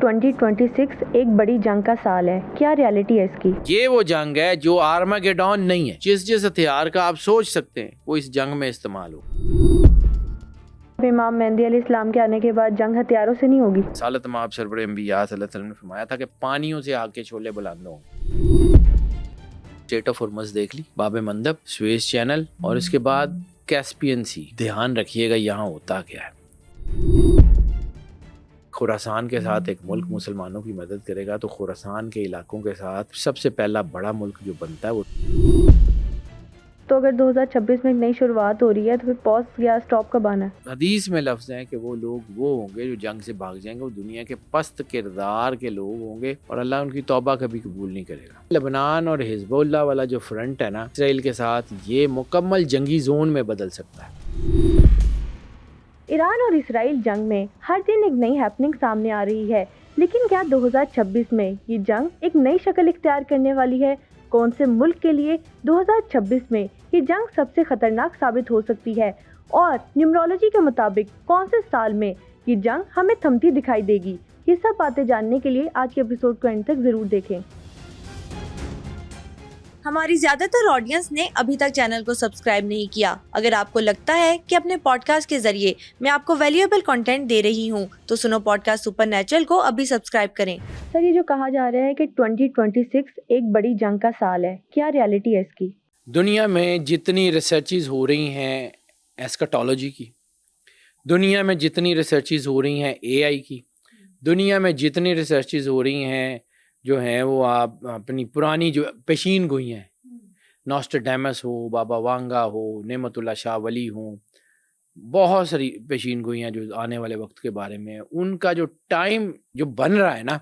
2026 ایک بڑی جنگ کا سال ہے، کیا ریالٹی ہے اس کی؟ یہ وہ جنگ ہے جو آرماگیڈون نہیں ہے. جس ہتھیار کا آپ سوچ سکتے ہیں وہ اس جنگ میں استعمال ہو. امام مہدی علیہ السلام کے آنے کے بعد جنگ ہتھیاروں سے نہیں ہوگی. رسالت مآب سرور انبیاء صلی اللہ علیہ وسلم نے فرمایا تھا کہ پانیوں سے آگ کے شعلے بلند ہوں. اسٹریٹ آف ہرمز دیکھ لی، باب مندب، سویز چینل، اور اس کے بعد کیسپین سی. دھیان رکھیے گا یہاں ہوتا کیا ہے. خراسان کے ساتھ ایک ملک مسلمانوں کی مدد کرے گا تو خراسان کے علاقوں کے ساتھ سب سے پہلا بڑا ملک جو بنتا ہے وہ. تو اگر 2026 میں ایک نئی شروعات ہو رہی ہے تو پھر پاز یا سٹاپ کب آنا ہے؟ حدیث میں لفظ ہیں کہ وہ لوگ وہ ہوں گے جو جنگ سے بھاگ جائیں گے، وہ دنیا کے پست کردار کے لوگ ہوں گے اور اللہ ان کی توبہ کبھی قبول نہیں کرے گا. لبنان اور حزب اللہ والا جو فرنٹ ہے نا اسرائیل کے ساتھ، یہ مکمل جنگی زون میں بدل سکتا ہے. ایران اور اسرائیل جنگ میں ہر دن ایک نئی ہیپننگ سامنے آ رہی ہے، لیکن کیا 2026 میں یہ جنگ ایک نئی شکل اختیار کرنے والی ہے؟ کون سے ملک کے لیے 2026 میں یہ جنگ سب سے خطرناک ثابت ہو سکتی ہے، اور نیومرولوجی کے مطابق کون سے سال میں یہ جنگ ہمیں تھمتی دکھائی دے گی؟ یہ سب باتیں جاننے کے لیے آج کے ایپیسوڈ کو اینڈ تک ضرور دیکھیں. ہماری زیادہ تر آڈینس نے ابھی تک چینل کو سبسکرائب نہیں کیا. اگر آپ کو لگتا ہے کہ اپنے پوڈ کاسٹ کے ذریعے میں آپ کو ویلیویبل کنٹینٹ دے رہی ہوں تو سنو پوڈ کاسٹ سپر نیچرل کو ابھی سبسکرائب کریں. سر، یہ جو کہا جا رہا ہے کہ 2026 ایک بڑی جنگ کا سال ہے، کیا ریالٹی ہے اس کی؟ دنیا میں جتنی ریسرچز ہو رہی ہیں ایسکٹالوجی کی، دنیا میں جتنی ریسرچز ہو رہی ہیں اے آئی کی، دنیا میں جتنی ریسرچز ہو رہی ہیں جو ہیں وہ آپ اپنی پرانی جو پیشین گوئی ہیں، نوسٹرڈیمس ہو، بابا وانگا ہو، نعمت اللہ شاہ ولی ہوں، بہت ساری پیشین گوئیاں جو آنے والے وقت کے بارے میں ہیں، ان کا جو ٹائم جو بن رہا ہے نا،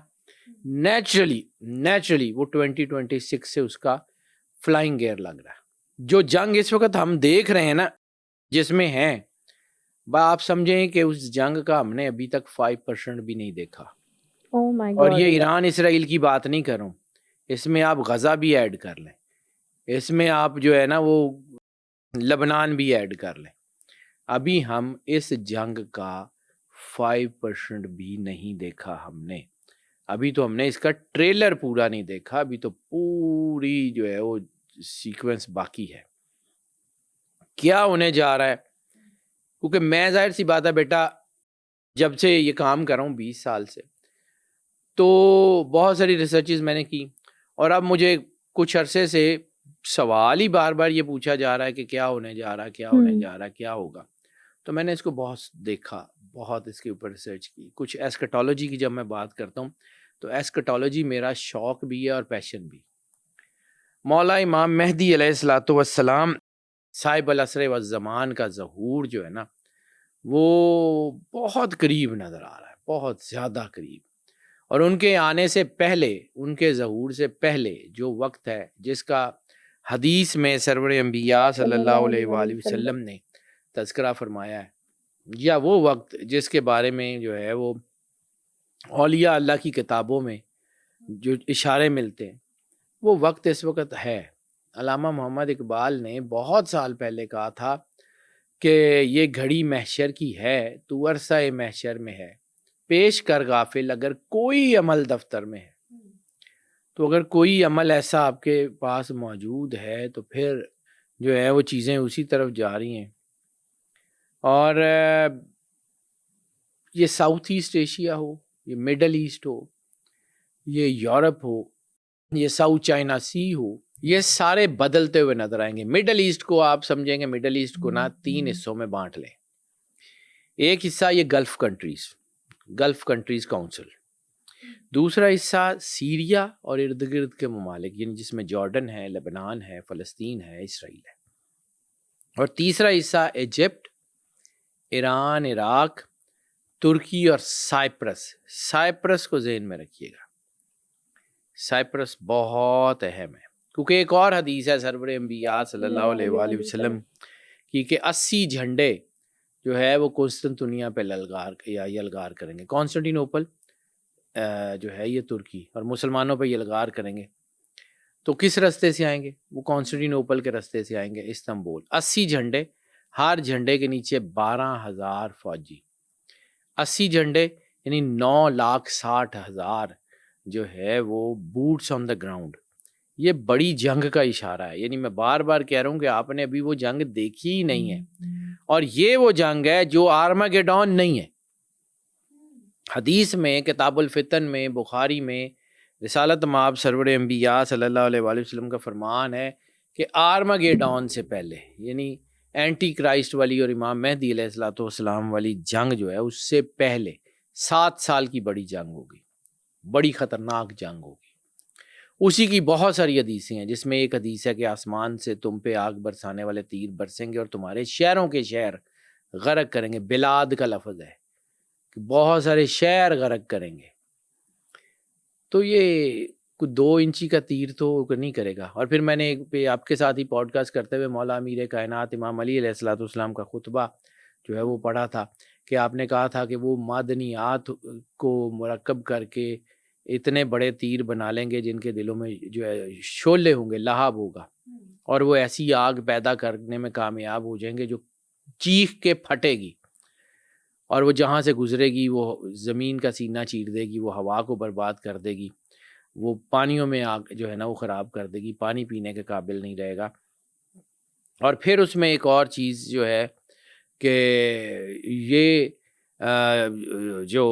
نیچرلی وہ 2026 سے اس کا فلائنگ گیئر لگ رہا ہے. جو جنگ اس وقت ہم دیکھ رہے ہیں نا جس میں ہیں، آپ سمجھیں کہ اس جنگ کا ہم نے ابھی تک 5% بھی نہیں دیکھا. Oh my اور God. یہ ایران اسرائیل کی بات نہیں کر رہا ہوں، اس میں آپ غزہ بھی ایڈ کر لیں، اس میں آپ جو ہے نا وہ لبنان بھی ایڈ کر لیں. ابھی ہم اس جنگ کا 5% بھی نہیں دیکھا ہم نے. ابھی تو ہم نے اس کا ٹریلر پورا نہیں دیکھا، ابھی تو پوری جو ہے وہ سیکوینس باقی ہے. کیا ہونے جا رہا ہے؟ کیونکہ میں ظاہر سی بات ہے بیٹا، جب سے یہ کام کر رہا ہوں 20 سال سے، تو بہت ساری ریسرچز میں نے کی، اور اب مجھے کچھ عرصے سے سوال ہی بار بار یہ پوچھا جا رہا ہے کہ کیا ہونے جا رہا ہے، کیا ہونے جا رہا ہے، کیا ہوگا. تو میں نے اس کو بہت دیکھا، بہت اس کے اوپر ریسرچ کی. کچھ ایسکٹالوجی کی جب میں بات کرتا ہوں تو ایسکٹالوجی میرا شوق بھی ہے اور پیشن بھی. مولا امام مہدی علیہ الصلوۃ والسلام صاحب العصر والزمان کا ظہور جو ہے نا وہ بہت قریب نظر آ رہا ہے، بہت زیادہ قریب. اور ان کے آنے سے پہلے، ان کے ظہور سے پہلے جو وقت ہے جس کا حدیث میں سرور انبیاء صلی اللہ علیہ وآلہ وسلم نے تذکرہ فرمایا ہے، یا وہ وقت جس کے بارے میں جو ہے وہ اولیاء اللہ کی کتابوں میں جو اشارے ملتے ہیں، وہ وقت اس وقت ہے. علامہ محمد اقبال نے بہت سال پہلے کہا تھا کہ یہ گھڑی محشر کی ہے، تو عرصہ محشر میں ہے، پیش کر غافل اگر کوئی عمل دفتر میں ہے. تو اگر کوئی عمل ایسا آپ کے پاس موجود ہے تو پھر جو ہے وہ چیزیں اسی طرف جا رہی ہیں. اور یہ ساؤتھ ایسٹ ایشیا ہو، یہ مڈل ایسٹ ہو، یہ یورپ ہو، یہ ساؤتھ چائنا سی ہو، یہ سارے بدلتے ہوئے نظر آئیں گے. مڈل ایسٹ کو آپ سمجھیں گے، مڈل ایسٹ کو نا 3 حصوں میں بانٹ لیں. ایک حصہ یہ گلف کنٹریز کونسل، دوسرا حصہ سیریا اور ارد گرد کے ممالک، یعنی جس میں جارڈن ہے، لبنان ہے، فلسطین ہے، اسرائیل ہے، اور تیسرا حصہ ایجپٹ، ایران، عراق، ترکی اور سائپرس کو ذہن میں رکھیے گا. سائپرس بہت اہم ہے کیونکہ ایک اور حدیث ہے سرور انبیاء صلی اللہ علیہ وآلہ وسلم کی کہ 80 جھنڈے جو ہے وہ قسطنطنیہ پہ یلغار کریں گے. کانسٹنٹینوپل جو ہے یہ ترکی، اور مسلمانوں پہ یلغار کریں گے. تو کس رستے سے آئیں گے؟ وہ کانسٹنٹینوپل کے رستے سے آئیں گے، استنبول. 80 جھنڈے، ہر جھنڈے کے نیچے 12,000 فوجی. 80 جھنڈے یعنی 9,60,000 جو ہے وہ بوٹس آن دا گراؤنڈ. یہ بڑی جنگ کا اشارہ ہے. یعنی میں بار بار کہہ رہا ہوں کہ آپ نے ابھی وہ جنگ دیکھی ہی نہیں ہے, اور یہ وہ جنگ ہے جو آرمگیڈون نہیں ہے. حدیث میں کتاب الفتن میں بخاری میں رسالت مآب سرور انبیاء صلی اللہ علیہ وآلہ وسلم کا فرمان ہے کہ آرمگیڈون سے پہلے, یعنی اینٹی کرائسٹ والی اور امام مہدی علیہ الصلوۃ والسلام والی جنگ جو ہے, اس سے پہلے 7 سال کی بڑی جنگ ہوگی, بڑی خطرناک جنگ ہوگی. اسی کی بہت ساری حدیثیں ہیں, جس میں ایک حدیث ہے کہ آسمان سے تم پہ آگ برسانے والے تیر برسیں گے اور تمہارے شہروں کے شہر غرق کریں گے. بلاد کا لفظ ہے کہ بہت سارے شہر غرق کریں گے. تو یہ کوئی 2 انچی کا تیر تو نہیں کرے گا. اور پھر میں نے آپ کے ساتھ ہی پوڈ کاسٹ کرتے ہوئے مولا امیر کائنات امام علی علیہ الصلوۃ والسلام کا خطبہ جو ہے وہ پڑھا تھا کہ آپ نے کہا تھا کہ وہ معدنیات کو مرکب کر کے اتنے بڑے تیر بنا لیں گے جن کے دلوں میں جو ہے شعلے ہوں گے, لہب ہوگا, اور وہ ایسی آگ پیدا کرنے میں کامیاب ہو جائیں گے جو چیخ کے پھٹے گی, اور وہ جہاں سے گزرے گی وہ زمین کا سینہ چیر دے گی, وہ ہوا کو برباد کر دے گی, وہ پانیوں میں آگ جو ہے نا وہ خراب کر دے گی, پانی پینے کے قابل نہیں رہے گا. اور پھر اس میں ایک اور چیز جو ہے کہ یہ جو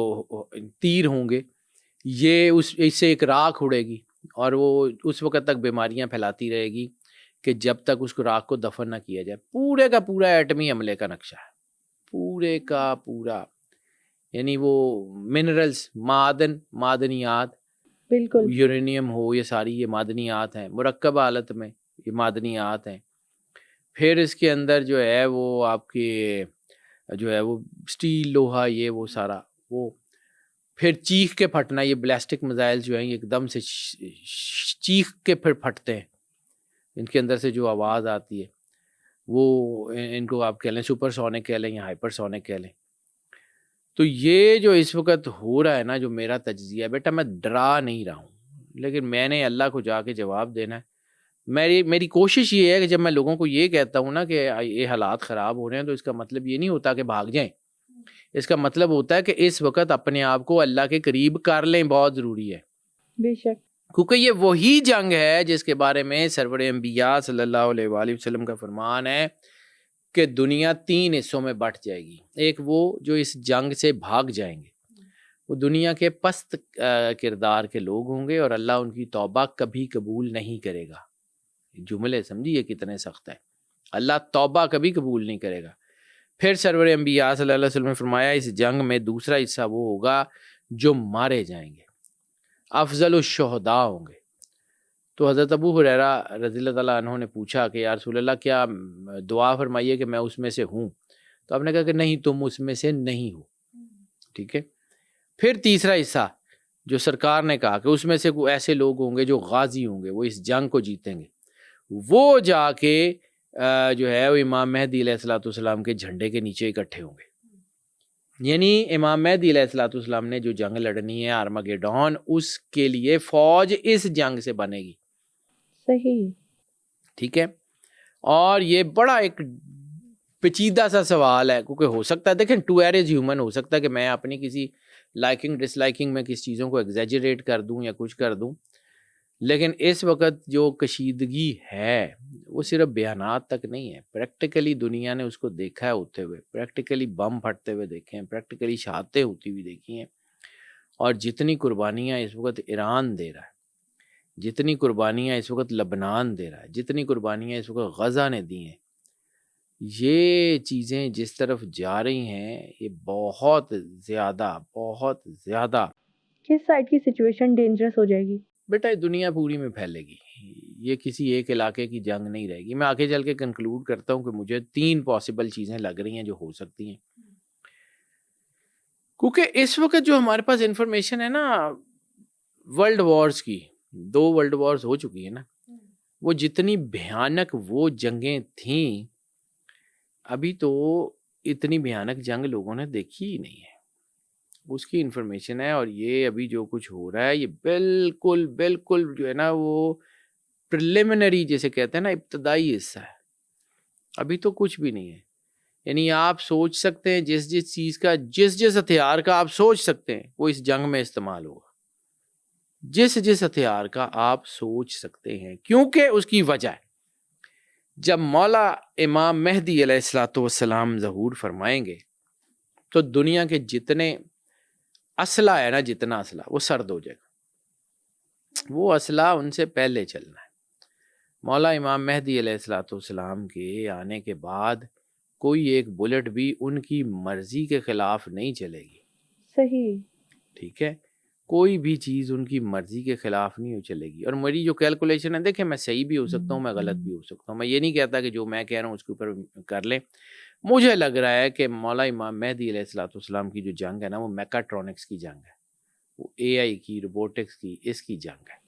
تیر ہوں گے یہ اس سے ایک راکھ اڑے گی, اور وہ اس وقت تک بیماریاں پھیلاتی رہے گی کہ جب تک اس کو راکھ کو دفن نہ کیا جائے. پورے کا پورا ایٹمی حملے کا نقشہ ہے, پورے کا پورا. یعنی وہ منرلز, معدنیات, بالکل یورینیم ہو, یہ ساری یہ معدنیات ہیں, مرکب حالت میں یہ معدنیات ہیں. پھر اس کے اندر جو ہے وہ آپ کے جو ہے وہ سٹیل, لوہا, یہ وہ سارا, وہ پھر چیخ کے پھٹنا. یہ بلاسٹک میزائل جو ہیں یہ ایک دم سے چیخ کے پھر پھٹتے ہیں, ان کے اندر سے جو آواز آتی ہے وہ ان کو آپ کہہ لیں سپر سونک کہہ لیں یا ہائپر سونک کہہ لیں. تو یہ جو اس وقت ہو رہا ہے نا, جو میرا تجزیہ ہے, بیٹا میں ڈرا نہیں رہا ہوں, لیکن میں نے اللہ کو جا کے جواب دینا ہے. میری کوشش یہ ہے کہ جب میں لوگوں کو یہ کہتا ہوں نا کہ یہ حالات خراب ہو رہے ہیں, تو اس کا مطلب یہ نہیں ہوتا کہ بھاگ جائیں. اس کا مطلب ہوتا ہے کہ اس وقت اپنے آپ کو اللہ کے قریب کر لیں, بہت ضروری ہے. بے شک, کیونکہ یہ وہی جنگ ہے جس کے بارے میں سرور انبیاء صلی اللہ علیہ وآلہ وسلم کا فرمان ہے کہ دنیا 3 حصوں میں بٹ جائے گی. ایک وہ جو اس جنگ سے بھاگ جائیں گے, وہ دنیا کے پست کردار کے لوگ ہوں گے, اور اللہ ان کی توبہ کبھی قبول نہیں کرے گا. جملے سمجھیے کتنے سخت ہیں, اللہ توبہ کبھی قبول نہیں کرے گا. پھر سرور انبیاء صلی اللہ علیہ وسلم نے فرمایا اس جنگ میں دوسرا حصہ وہ ہوگا جو مارے جائیں گے, افضل الشہداء ہوں گے. تو حضرت ابو ہریرہ رضی اللہ تعالیٰ عنہ نے پوچھا کہ یا رسول اللہ کیا دعا فرمائیے کہ میں اس میں سے ہوں. تو آپ نے کہا کہ نہیں, تم اس میں سے نہیں ہو. ٹھیک ہے. پھر تیسرا حصہ جو سرکار نے کہا کہ اس میں سے کوئی ایسے لوگ ہوں گے جو غازی ہوں گے, وہ اس جنگ کو جیتیں گے, وہ جا کے جو ہے وہ امام مہدی علیہ الصلوۃ والسلام کے جھنڈے کے نیچے اکٹھے ہوں گے. یعنی امام مہدی علیہ الصلوۃ والسلام نے جو جنگ لڑنی ہے آرمگیڈون, اس کے لیے فوج اس جنگ سے بنے گی. صحیح. ٹھیک ہے. اور یہ بڑا ایک پیچیدہ سا سوال ہے, کیونکہ ہو سکتا ہے دیکھیں ٹو ایرز ہیومن, ہو سکتا ہے کہ میں اپنی کسی لائکنگ ڈس لائکنگ میں کسی چیزوں کو ایگزیجریٹ کر دوں یا کچھ کر دوں, لیکن اس وقت جو کشیدگی ہے وہ صرف بیانات تک نہیں ہے. پریکٹیکلی دنیا نے اس کو دیکھا ہے ہوتے ہوئے, پریکٹیکلی بم پھٹتے ہوئے دیکھے ہیں, پریکٹیکلی شہادتیں ہوتی ہوئی دیکھی ہیں. اور جتنی قربانیاں اس وقت ایران دے رہا ہے, جتنی قربانیاں اس وقت لبنان دے رہا ہے, جتنی قربانیاں اس وقت غزہ نے دی ہیں, یہ چیزیں جس طرف جا رہی ہیں یہ بہت زیادہ کس سائڈ کی سچویشن ڈینجرس ہو جائے گی؟ بیٹا دنیا پوری میں پھیلے گی, یہ کسی ایک علاقے کی جنگ نہیں رہے گی. میں آگے چل کے کنکلوڈ کرتا ہوں کہ مجھے 3 پاسبل چیزیں لگ رہی ہیں جو ہو سکتی ہیں. کیونکہ اس وقت جو ہمارے پاس انفارمیشن ہے نا ورلڈ وارز کی, 2 ورلڈ وارز ہو چکی ہیں نا, وہ جتنی بھیانک وہ جنگیں تھیں, ابھی تو اتنی بھیانک جنگ لوگوں نے دیکھی ہی نہیں ہے, اس کی انفارمیشن ہے. اور یہ ابھی جو کچھ ہو رہا ہے یہ بالکل جو ہے نا وہ پریلیمنری جیسے کہتے ہیں نا, ابتدائی حصہ ہے, ابھی تو کچھ بھی نہیں ہے. یعنی آپ سوچ سکتے ہیں جس جس چیز کا جس ہتھیار کا آپ سوچ سکتے ہیں وہ اس جنگ میں استعمال ہوگا، جس ہتھیار کا آپ سوچ سکتے ہیں، کیونکہ اس کی وجہ ہے جب مولا امام مہدی علیہ الصلوۃ والسلام ظہور فرمائیں گے تو دنیا کے جتنے اسلحہ ہے نا، جتنا اسلحہ وہ سرد ہو جائے گا، وہ اسلحہ ان سے پہلے چلنا ہے۔ مولا امام مہدی علیہ الصلوۃ والسلام کے آنے کے بعد کوئی ایک بلٹ بھی ان کی مرضی کے خلاف نہیں چلے گی، صحیح، ٹھیک ہے، کوئی بھی چیز ان کی مرضی کے خلاف نہیں چلے گی۔ اور میری جو کیلکولیشن ہے، دیکھیں میں صحیح بھی ہو سکتا ہوں، میں غلط بھی ہو سکتا ہوں، میں یہ نہیں کہتا کہ جو میں کہہ رہا ہوں اس کے اوپر کر لیں۔ مجھے لگ رہا ہے کہ مولا امام مہدی علیہ الصلوۃ والسلام کی جو جنگ ہے نا، وہ میکاٹرونکس کی جنگ ہے، وہ اے آئی کی، روبوٹکس کی، اس کی جنگ ہے۔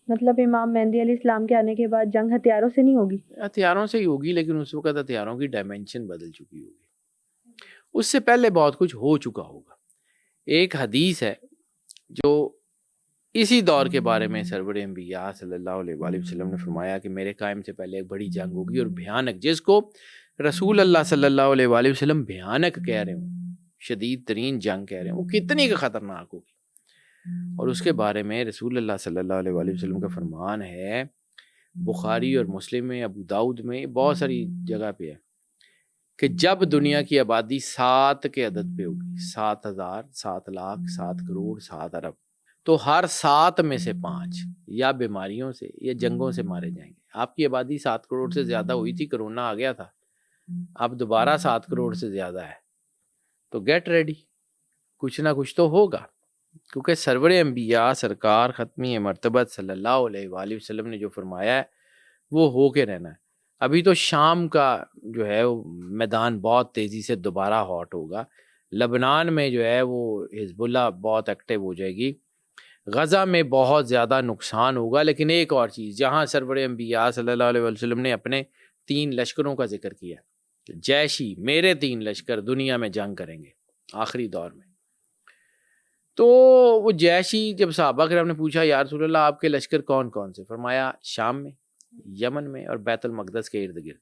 مطلب امام مہدی علیہ السلام کے آنے کے بعد جنگ ہتھیاروں سے نہیں ہوگی؟ ہتھیاروں سے ہی ہوگی، لیکن اس وقت ہتھیاروں کی ڈائمینشن بدل چکی ہوگی، اس سے پہلے بہت کچھ ہو چکا ہوگا۔ ایک حدیث ہے جو اسی دور کے بارے میں سرور انبیاء صلی اللہ علیہ وآلہ وسلم نے فرمایا کہ میرے قائم سے پہلے ایک بڑی جنگ ہوگی اور بھیانک، جس کو رسول اللہ صلی اللہ علیہ وآلہ وسلم بھیانک کہہ رہے ہوں، شدید ترین جنگ کہہ رہے ہیں، وہ کتنی خطرناک ہوگی۔ اور اس کے بارے میں رسول اللہ صلی اللہ علیہ وآلہ وسلم کا فرمان ہے، بخاری اور مسلم میں، ابو داؤد میں، بہت ساری جگہ پہ ہے کہ جب دنیا کی آبادی 7 کے عدد پہ ہوگی، 7,000، 7 لاکھ، 7 کروڑ، 7 ارب، تو ہر 7 میں سے 5 یا بیماریوں سے یا جنگوں سے مارے جائیں گے۔ آپ کی آبادی 7 کروڑ سے زیادہ ہوئی تھی، کرونا آ گیا تھا، اب دوبارہ 7 کروڑ سے زیادہ ہے، تو گیٹ ریڈی، کچھ نہ کچھ تو ہوگا، کیونکہ سرور انبیاء سرکار ختمی مرتبت صلی اللہ علیہ وآلہ وسلم نے جو فرمایا ہے وہ ہو کے رہنا ہے۔ ابھی تو شام کا جو ہے وہ میدان بہت تیزی سے دوبارہ ہاٹ ہوگا، لبنان میں جو ہے وہ حزب اللہ بہت ایکٹیو ہو جائے گی، غزہ میں بہت زیادہ نقصان ہوگا۔ لیکن ایک اور چیز، جہاں سرور انبیاء صلی اللہ علیہ وسلم نے اپنے 3 لشکروں کا ذکر کیا، جیشی، میرے 3 لشکر دنیا میں جنگ کریں گے آخری دور میں، تو وہ جیشی جب صحابہ کرام نے پوچھا یا رسول اللہ آپ کے لشکر کون کون سے، فرمایا شام میں، یمن میں اور بیت المقدس کے ارد گرد۔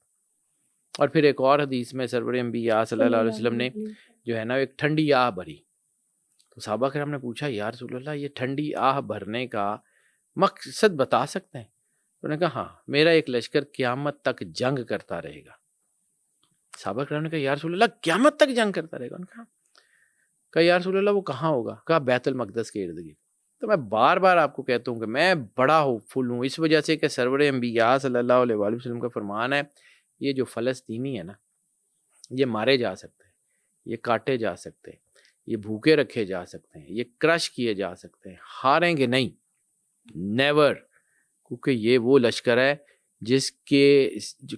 اور پھر ایک اور حدیث میں سرور انبیاء صلی اللہ علیہ وسلم نے جو ہے نا ایک ٹھنڈی آہ بھری، تو صحابہ کرام نے پوچھا یا رسول اللہ یہ ٹھنڈی آہ بھرنے کا مقصد بتا سکتے ہیں؟ تو انہوں نے کہا ہاں، میرا ایک لشکر قیامت تک جنگ کرتا رہے گا۔ صحابہ کرام نے کہا یا رسول اللہ قیامت تک جنگ کرتا رہے گا؟ انہوں نے کہا یا رسول اللہ وہ کہاں ہوگا؟ کہا بیت المقدس کے ارد گرد۔ تو میں بار بار آپ کو کہتا ہوں کہ میں بڑا ہوپ فل ہوں اس وجہ سے کہ سرور انبیاء صلی اللہ علیہ وآلہ وسلم کا فرمان ہے، یہ جو فلسطینی ہے نا، یہ مارے جا سکتے ہیں، یہ کاٹے جا سکتے ہیں، یہ بھوکے رکھے جا سکتے ہیں، یہ کرش کیے جا سکتے ہیں، ہاریں گے نہیں، نیور، کیونکہ یہ وہ لشکر ہے جس کے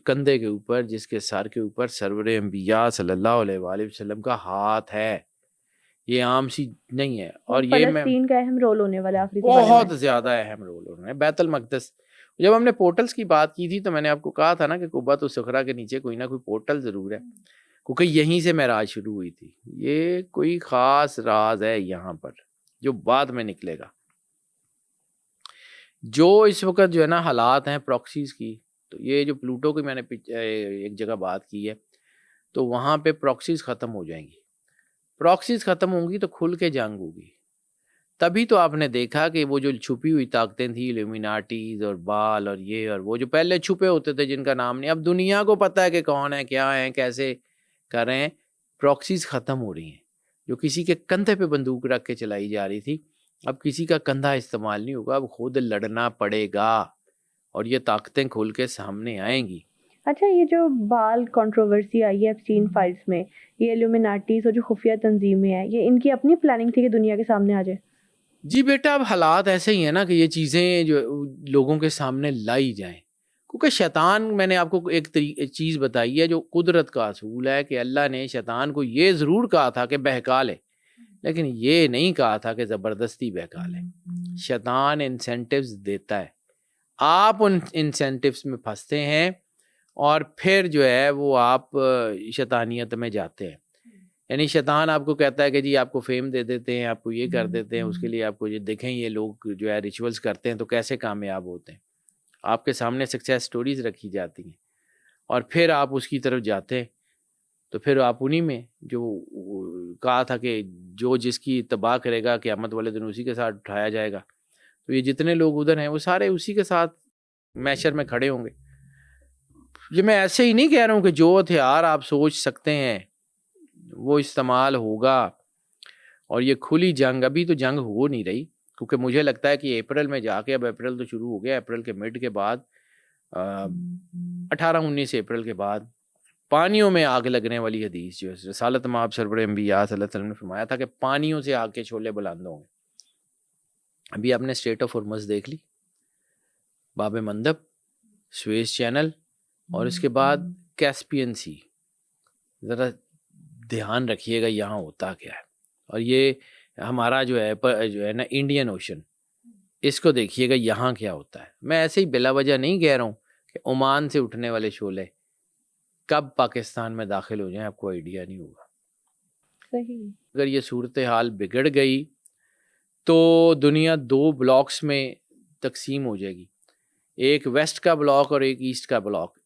کندھے کے اوپر، جس کے سر کے اوپر سرور انبیاء صلی اللہ علیہ وآلہ وسلم کا ہاتھ ہے، یہ عام سی نہیں ہے۔ اور یہ میں فلسطین کا اہم رول ہونے والا ہے آخری زمانے میں، بہت زیادہ اہم رول ہو رہا ہے۔ بیت المقدس، جب ہم نے پورٹلز کی بات کی تھی تو میں نے آپ کو کہا تھا نا کہ قبۃ الصخرہ کے نیچے کوئی نہ کوئی پورٹل ضرور ہے، کیونکہ یہیں سے معراج شروع ہوئی تھی۔ یہ کوئی خاص راز ہے یہاں پر جو بعد میں نکلے گا۔ جو اس وقت جو ہے نا حالات ہیں پراکسیز کی، تو یہ جو پلوٹو کی میں نے ایک جگہ بات کی ہے، تو وہاں پہ پراکسیز ختم ہو جائیں گی، پراکسیز ختم ہوں گی تو کھل کے جنگ ہوگی۔ تبھی تو آپ نے دیکھا کہ وہ جو چھپی ہوئی طاقتیں تھیں، الومیناٹیز اور بال اور یہ اور وہ، جو پہلے چھپے ہوتے تھے جن کا نام نہیں، اب دنیا کو پتہ ہے کہ کون ہے، کیا ہیں، کیسے کر رہے ہیں، پراکسیز ختم ہو رہی ہیں۔ جو کسی کے کندھے پہ بندوق رکھ کے چلائی جا رہی تھی، اب کسی کا کندھا استعمال نہیں ہوگا، اب خود لڑنا پڑے گا اور یہ طاقتیں کھل کے سامنے آئیں گی۔ اچھا، یہ جو بال کنٹروورسی آئی ہے ایپسٹین فائلز میں، یہ ایلومیناٹیز اور جو خفیہ تنظیمیں ہیں، یہ ان کی اپنی پلاننگ تھی کہ دنیا کے سامنے آ جائے؟ جی بیٹا، اب حالات ایسے ہی ہیں نا کہ یہ چیزیں جو لوگوں کے سامنے لائی جائیں، کیونکہ شیطان، میں نے آپ کو ایک چیز بتائی ہے جو قدرت کا اصول ہے کہ اللہ نے شیطان کو یہ ضرور کہا تھا کہ بہکا لے، لیکن یہ نہیں کہا تھا کہ زبردستی بہکا لے۔ شیطان انسینٹیوز دیتا ہے، آپ ان انسینٹیوز میں پھنستے ہیں اور پھر جو ہے وہ آپ شیطانیت میں جاتے ہیں۔ یعنی شیطان آپ کو کہتا ہے کہ جی آپ کو فیم دے دیتے ہیں، آپ کو یہ کر دیتے ہیں، اس کے لیے آپ کو یہ دیکھیں یہ لوگ جو ہے ریچولز کرتے ہیں تو کیسے کامیاب ہوتے ہیں، آپ کے سامنے سکسیس سٹوریز رکھی جاتی ہیں اور پھر آپ اس کی طرف جاتے ہیں تو پھر آپ انہی میں جو کہا تھا کہ جو جس کی اتباع کرے گا قیامت والے دن اسی کے ساتھ اٹھایا جائے گا، تو یہ جتنے لوگ ادھر ہیں وہ سارے اسی کے ساتھ محشر میں کھڑے ہوں گے۔ یہ میں ایسے ہی نہیں کہہ رہا ہوں کہ جو ہتھیار آپ سوچ سکتے ہیں وہ استعمال ہوگا، اور یہ کھلی جنگ، ابھی تو جنگ ہو نہیں رہی، کیونکہ مجھے لگتا ہے کہ اپریل میں جا کے، اب اپریل تو شروع ہو گیا، اپریل کے مڈ کے بعد 18-19 اپریل کے بعد پانیوں میں آگ لگنے والی حدیث جو ہے، رسالت مآب سرور انبیاء صلی اللہ علیہ وسلم نے فرمایا تھا کہ پانیوں سے آگ کے شعلے بلند ہوں گے۔ ابھی آپ نے اسٹریٹ آف ہرمز دیکھ لی، باب مندب، سویز چینل، اور اس کے بعد کیسپین سی، ذرا دھیان رکھیے گا یہاں ہوتا کیا ہے، اور یہ ہمارا جو ہے نا انڈین اوشن، اس کو دیکھیے گا یہاں کیا ہوتا ہے۔ میں ایسے ہی بلا وجہ نہیں کہہ رہا ہوں کہ عمان سے اٹھنے والے شعلے کب پاکستان میں داخل ہو جائیں آپ کو آئیڈیا نہیں ہوگا۔ صحیح۔ اگر یہ صورتحال بگڑ گئی تو دنیا 2 بلاکس میں تقسیم ہو جائے گی، ایک ویسٹ کا بلاک اور ایک ایسٹ کا بلاک۔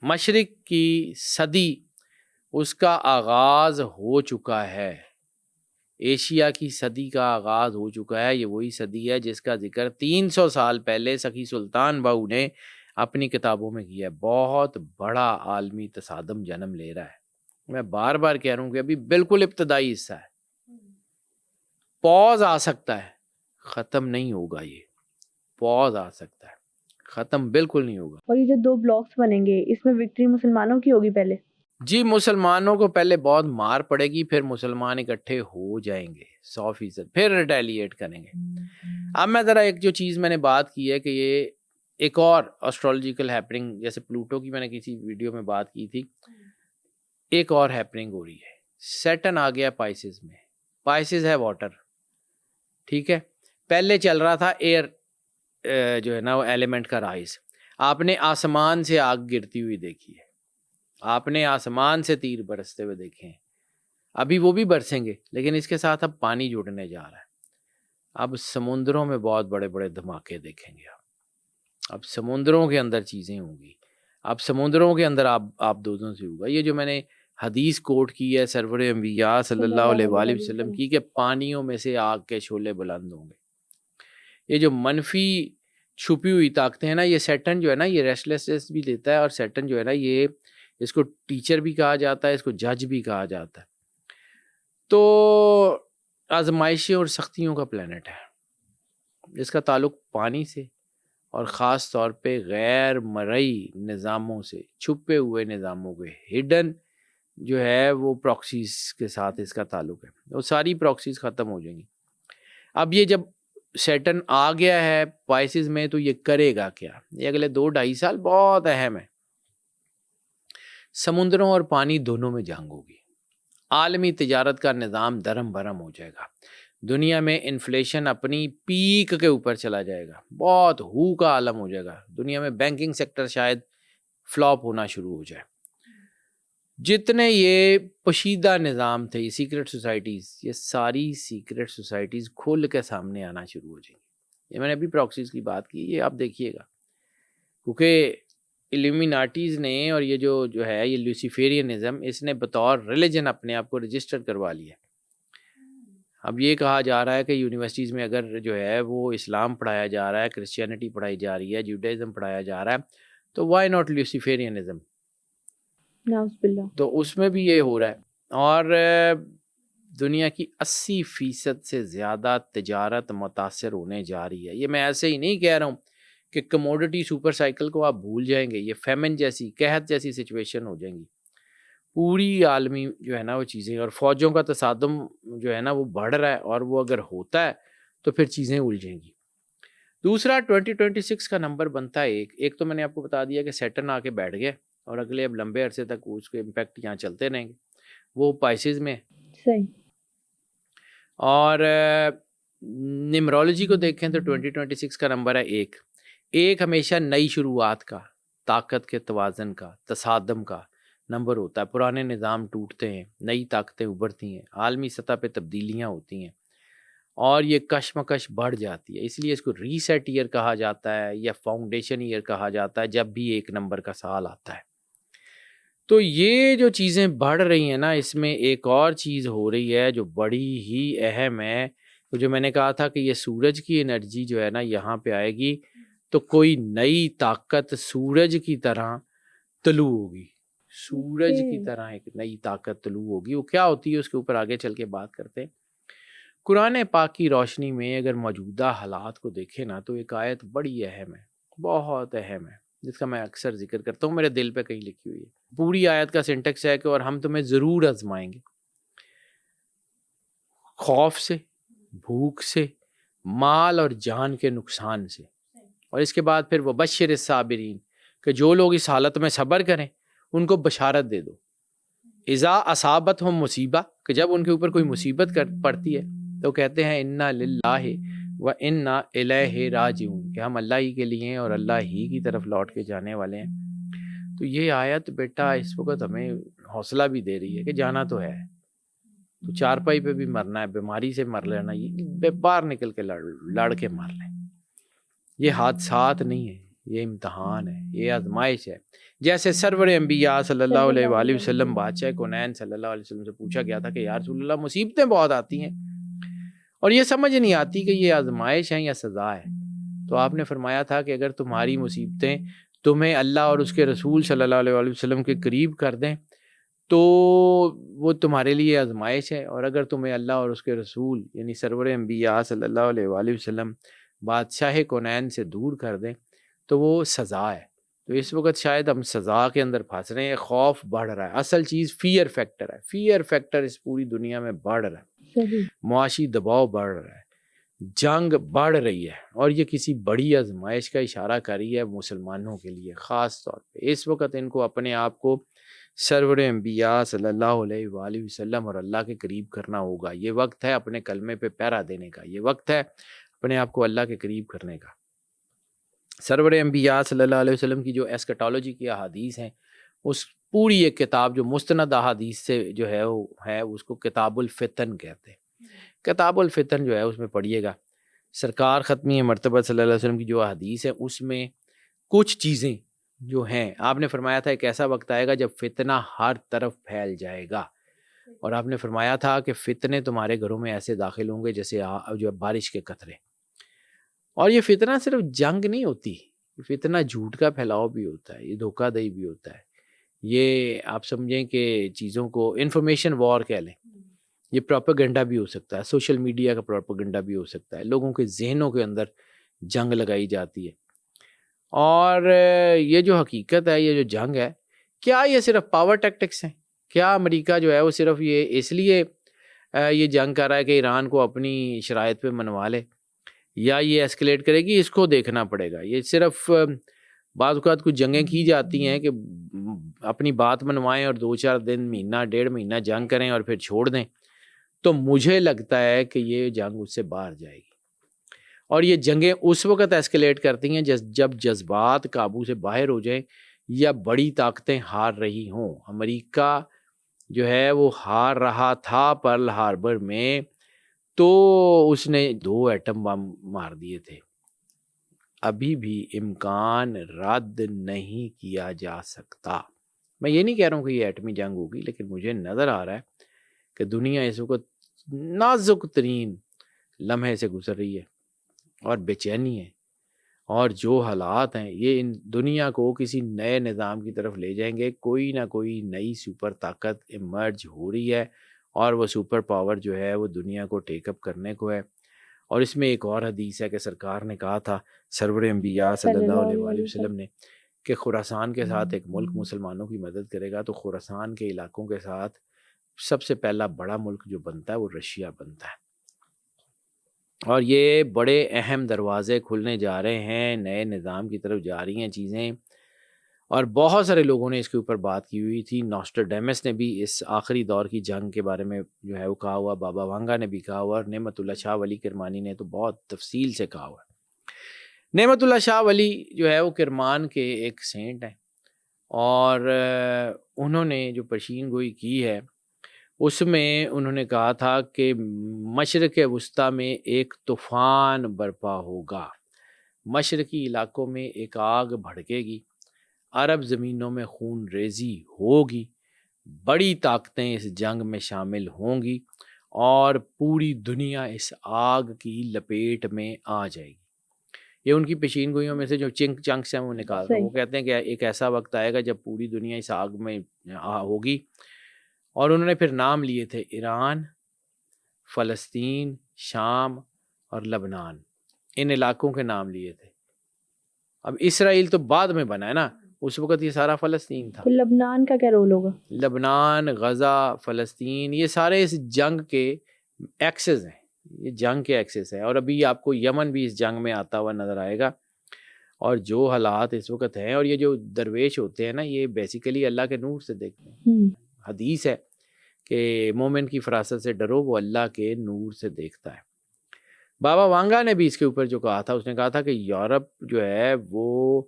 مشرق کی صدی اس کا آغاز ہو چکا ہے، ایشیا کی صدی کا آغاز ہو چکا ہے۔ یہ وہی صدی ہے جس کا ذکر 300 سال پہلے سخی سلطان بہو نے اپنی کتابوں میں کیا ہے۔ بہت بڑا عالمی تصادم جنم لے رہا ہے۔ میں بار بار کہہ رہا ہوں کہ ابھی بالکل ابتدائی حصہ ہے، پوز آ سکتا ہے، ختم نہیں ہوگا، یہ پوز آ سکتا ہے، ختم بالکل نہیں ہوگا۔ اور یہ جو 2 بلاکس بنیں گے اس میں وکٹری مسلمانوں کی ہوگی پہلے؟ جی، مسلمانوں کو پہلے بہت مار پڑے گی، پھر مسلمان اکٹھے ہو جائیں گے 100%، پھر ریٹیلیٹ کریں گے۔ اب میں ذرا ایک جو چیز میں نے بات کی ہے کہ یہ ایک اور اسٹرولوجیکل ہیپننگ، جیسے پلوٹو کی میں نے کسی ویڈیو میں بات کی تھی، ایک اور ہیپننگ ہو رہی ہے۔ سیٹن آ گیا پائسز میں، پائسز ہے واٹر، ٹھیک ہے، پہلے چل رہا تھا ایئر جو ہے نا وہ ایلیمنٹ کا رائز۔ آپ نے آسمان سے آگ گرتی ہوئی دیکھی ہے، آپ نے آسمان سے تیر برستے ہوئے دیکھے ہیں، ابھی وہ بھی برسیں گے، لیکن اس کے ساتھ اب پانی جڑنے جا رہا ہے۔ اب سمندروں میں بہت بڑے بڑے دھماکے دیکھیں گے اب سمندروں کے اندر چیزیں ہوں گی، اب سمندروں کے اندر آپ دوزوں سے ہوگا۔ یہ جو میں نے حدیث کوٹ کی ہے سرور انبیاء صلی اللہ علیہ وآلہ وسلم کی کہ پانیوں میں سے آگ کے شعلے بلند ہوں گے، یہ جو منفی چھپی ہوئی طاقتیں ہیں نا، یہ سیٹن جو ہے نا یہ ریسٹلیسنس بھی دیتا ہے، اور سیٹن جو ہے نا یہ اس کو ٹیچر بھی کہا جاتا ہے، اس کو جج بھی کہا جاتا ہے۔ تو آزمائشیں اور سختیوں کا پلانٹ ہے، اس کا تعلق پانی سے، اور خاص طور پہ غیر مرئی نظاموں سے، چھپے ہوئے نظاموں کے، ہڈن جو ہے وہ پراکسیز کے ساتھ اس کا تعلق ہے۔ وہ ساری پراکسیز ختم ہو جائیں گی۔ اب یہ جب سیٹن آ گیا ہے پائسز میں تو یہ کرے گا کیا؟ یہ اگلے 2-2.5 سال بہت اہم ہے۔ سمندروں اور پانی دونوں میں جنگ ہوگی، عالمی تجارت کا نظام درم برم ہو جائے گا، دنیا میں انفلیشن اپنی پیک کے اوپر چلا جائے گا، بہت ہو کا عالم ہو جائے گا، دنیا میں بینکنگ سیکٹر شاید فلاپ ہونا شروع ہو جائے۔ جتنے یہ پشیدہ نظام تھے، یہ سیکرٹ سوسائٹیز، یہ ساری سیکرٹ سوسائٹیز کھل کے سامنے آنا شروع ہو جائیں گی۔ یہ میں نے ابھی پراکسیز کی بات کی، یہ آپ دیکھیے گا، کیونکہ ایلومیناٹیز نے اور یہ جو ہے یہ لوسیفیرینزم، اس نے بطور ریلیجن اپنے آپ کو رجسٹر کروا لیا۔ اب یہ کہا جا رہا ہے کہ یونیورسٹیز میں اگر جو ہے وہ اسلام پڑھایا جا رہا ہے، کرسچینٹی پڑھائی جا رہی ہے، جوڈائزم پڑھایا جا رہا ہے، تو وائی ناٹ لوسیفیرینزم؟ نعوذ باللہ۔ تو اس میں بھی یہ ہو رہا ہے، اور دنیا کی 80% سے زیادہ تجارت متاثر ہونے جا رہی ہے۔ یہ میں ایسے ہی نہیں کہہ رہا ہوں کہ کموڈٹی سپر سائیکل کو آپ بھول جائیں گے، یہ فیمن جیسی، قحط جیسی سچویشن ہو جائیں گی، پوری عالمی جو ہے نا وہ چیزیں، اور فوجوں کا تصادم جو ہے نا وہ بڑھ رہا ہے، اور وہ اگر ہوتا ہے تو پھر چیزیں الجھیں گی۔ دوسرا 2026 کا نمبر بنتا ہے ایک تو میں نے آپ کو بتا دیا کہ سیٹرن آ کے بیٹھ گئے، اور اگلے اب لمبے عرصے تک اس کے امپیکٹ یہاں چلتے رہیں گے، وہ پائسز میں۔ صحیح۔ اور نیمرولوجی کو دیکھیں تو 2026 کا نمبر ہے ایک ہمیشہ نئی شروعات کا، طاقت کے توازن کا، تصادم کا نمبر ہوتا ہے۔ پرانے نظام ٹوٹتے ہیں، نئی طاقتیں ابھرتی ہیں، عالمی سطح پہ تبدیلیاں ہوتی ہیں، اور یہ کشمکش بڑھ جاتی ہے۔ اس لیے اس کو ریسیٹ ایئر کہا جاتا ہے یا فاؤنڈیشن ایئر کہا جاتا ہے جب بھی 1 نمبر کا سال آتا ہے۔ تو یہ جو چیزیں بڑھ رہی ہیں نا، اس میں ایک اور چیز ہو رہی ہے جو بڑی ہی اہم ہے، تو جو میں نے کہا تھا کہ یہ سورج کی انرجی جو ہے نا یہاں پہ آئے گی، تو کوئی نئی طاقت سورج کی طرح طلوع ہوگی، سورج کی طرح ایک نئی طاقت طلوع ہوگی۔ وہ کیا ہوتی ہے اس کے اوپر آگے چل کے بات کرتے ہیں۔ قرآن پاک کی روشنی میں اگر موجودہ حالات کو دیکھیں نا تو ایک آیت بڑی اہم ہے، بہت اہم ہے، جس کا میں اکثر ذکر کرتا ہوں، میرے دل پہ کہیں لکھی ہوئی ہے۔ پوری آیت کا سینٹیکس ہے کہ اور ہم تمہیں ضرور آزمائیں گے، خوف سے، بھوک سے، مال اور جان کے نقصان سے، اور اس کے بعد پھر وہ بشر الصابرین کہ جو لوگ اس حالت میں صبر کریں ان کو بشارت دے دو، اذا اصابتہم مصیبہ کہ جب ان کے اوپر کوئی مصیبت پڑتی ہے تو کہتے ہیں انا للہ و انا الیہ راجعون کہ ہم اللہ ہی کے لیے ہیں اور اللہ ہی کی طرف لوٹ کے جانے والے ہیں۔ تو یہ آیت بیٹا اس وقت ہمیں حوصلہ بھی دے رہی ہے کہ جانا تو ہے، تو چارپائی پہ بھی مرنا ہے، بیماری سے مر لینا، یہ باہر نکل کے لڑ کے مر لیں، یہ حادثات نہیں ہے، یہ امتحان ہے، یہ آزمائش ہے۔ جیسے سرور انبیاء صلی اللہ علیہ وآلہ وسلم بادشاہ کونین صلی اللہ علیہ وسلم سے پوچھا گیا تھا کہ یا رسول اللہ مصیبتیں بہت آتی ہیں اور یہ سمجھ نہیں آتی کہ یہ آزمائش ہے یا سزا ہے، تو آپ نے فرمایا تھا کہ اگر تمہاری مصیبتیں تمہیں اللہ اور اس کے رسول صلی اللہ علیہ وآلہ وسلم کے قریب کر دیں تو وہ تمہارے لیے آزمائش ہے، اور اگر تمہیں اللہ اور اس کے رسول یعنی سرور انبیاء صلی اللہ علیہ وآلہ وسلم بادشاہ کونین سے دور کر دیں تو وہ سزا ہے۔ تو اس وقت شاید ہم سزا کے اندر پھنس رہے ہیں، خوف بڑھ رہا ہے، اصل چیز فیئر فیکٹر ہے، فیئر فیکٹر اس پوری دنیا میں بڑھ رہا ہے، معاشی دباؤ بڑھ رہا ہے، جنگ بڑھ رہی ہے، اور یہ کسی بڑی آزمائش کا اشارہ کر رہی ہے مسلمانوں کے لیے خاص طور پہ۔ اس وقت ان کو اپنے آپ کو سرور انبیاء صلی اللہ علیہ وآلہ وسلم اور اللہ کے قریب کرنا ہوگا، یہ وقت ہے اپنے کلمے پہ پہرا دینے کا، یہ وقت ہے اپنے آپ کو اللہ کے قریب کرنے کا۔ سرور انبیاء صلی اللہ علیہ وسلم کی جو ایسکٹالوجی کی احادیث ہیں، اس پوری ایک کتاب جو مستند احادیث سے جو ہے وہ ہے، اس کو کتاب الفتن کہتے ہیں۔ کتاب الفتن جو ہے اس میں پڑھیے گا، سرکار ختمی مرتبہ صلی اللہ علیہ وسلم کی جو احادیث ہے اس میں کچھ چیزیں جو ہیں، آپ نے فرمایا تھا ایک ایسا وقت آئے گا جب فتنہ ہر طرف پھیل جائے گا، اور آپ نے فرمایا تھا کہ فتنے تمہارے گھروں میں ایسے داخل ہوں گے جیسے جو بارش کے قطرے، اور یہ فتنہ صرف جنگ نہیں ہوتی، یہ فتنہ جھوٹ کا پھیلاؤ بھی ہوتا ہے، یہ دھوکہ دہی بھی ہوتا ہے، یہ آپ سمجھیں کہ چیزوں کو انفارمیشن وار کہہ لیں، یہ پروپیگنڈا بھی ہو سکتا ہے، سوشل میڈیا کا پروپیگنڈا بھی ہو سکتا ہے، لوگوں کے ذہنوں کے اندر جنگ لگائی جاتی ہے، اور یہ جو حقیقت ہے، یہ جو جنگ ہے، کیا یہ صرف پاور ٹیکٹکس ہیں؟ کیا امریکہ جو ہے وہ صرف یہ اس لیے یہ جنگ کر رہا ہے کہ ایران کو اپنی شرائط پہ منوا لے، یا یہ ایسکلیٹ کرے گی؟ اس کو دیکھنا پڑے گا۔ یہ صرف بعض اوقات کچھ جنگیں کی جاتی ہیں کہ اپنی بات منوائیں اور 2-4 دن، مہینہ 1.5 مہینہ جنگ کریں اور پھر چھوڑ دیں، تو مجھے لگتا ہے کہ یہ جنگ اس سے باہر جائے گی، اور یہ جنگیں اس وقت ایسکلیٹ کرتی ہیں جب جذبات قابو سے باہر ہو جائیں یا بڑی طاقتیں ہار رہی ہوں۔ امریکہ جو ہے وہ ہار رہا تھا پرل ہاربر میں، تو اس نے 2 ایٹم بم مار دیے تھے، ابھی بھی امکان رد نہیں کیا جا سکتا۔ میں یہ نہیں کہہ رہا ہوں کہ یہ ایٹمی جنگ ہوگی، لیکن مجھے نظر آ رہا ہے کہ دنیا اس وقت نازک ترین لمحے سے گزر رہی ہے، اور بے چینی ہے، اور جو حالات ہیں یہ ان دنیا کو کسی نئے نظام کی طرف لے جائیں گے۔ کوئی نہ کوئی نئی سپر طاقت ایمرج ہو رہی ہے، اور وہ سپر پاور جو ہے وہ دنیا کو ٹیک اپ کرنے کو ہے۔ اور اس میں ایک اور حدیث ہے کہ سرکار نے کہا تھا سرور انبیاء صلی اللہ علیہ وآلہ وسلم نے کہ خراسان کے ساتھ ایک ملک مسلمانوں کی مدد کرے گا تو خراسان کے علاقوں کے ساتھ سب سے پہلا بڑا ملک جو بنتا ہے وہ رشیا بنتا ہے، اور یہ بڑے اہم دروازے کھلنے جا رہے ہیں، نئے نظام کی طرف جا رہی ہیں چیزیں، اور بہت سارے لوگوں نے اس کے اوپر بات کی ہوئی تھی۔ نوسٹرڈیمس نے بھی اس آخری دور کی جنگ کے بارے میں جو ہے وہ کہا ہوا، بابا وانگا نے بھی کہا ہوا، اور نعمت اللہ شاہ ولی کرمانی نے تو بہت تفصیل سے کہا ہوا ہے۔ نعمت اللہ شاہ ولی جو ہے وہ کرمان کے ایک سینٹ ہیں، اور انہوں نے جو پیشین گوئی کی ہے اس میں انہوں نے کہا تھا کہ مشرق وسطیٰ میں ایک طوفان برپا ہوگا، مشرقی علاقوں میں ایک آگ بھڑکے گی، عرب زمینوں میں خون ریزی ہوگی، بڑی طاقتیں اس جنگ میں شامل ہوں گی اور پوری دنیا اس آگ کی لپیٹ میں آ جائے گی۔ یہ ان کی پیشین گوئیوں میں سے جو چنکس ہیں وہ نکال رہے ہیں۔ وہ کہتے ہیں کہ ایک ایسا وقت آئے گا جب پوری دنیا اس آگ میں ہوگی، اور انہوں نے پھر نام لیے تھے ایران، فلسطین، شام اور لبنان، ان علاقوں کے نام لیے تھے۔ اب اسرائیل تو بعد میں بنا ہے نا، اس وقت یہ سارا فلسطین تھا۔ تو لبنان کا کیا رول ہوگا؟ لبنان، غزہ، فلسطین، یہ سارے اس جنگ کے ایکسز ہیں، یہ جنگ کے ایکسز ہیں۔ اور ابھی آپ کو یمن بھی اس جنگ میں آتا ہوا نظر آئے گا۔ اور جو حالات اس وقت ہیں، اور یہ جو درویش ہوتے ہیں نا، یہ بیسیکلی اللہ کے نور سے دیکھتے ہیں۔ حدیث ہے کہ مومن کی فراست سے ڈرو، وہ اللہ کے نور سے دیکھتا ہے۔ بابا وانگا نے بھی اس کے اوپر جو کہا تھا، اس نے کہا تھا کہ یورپ جو ہے وہ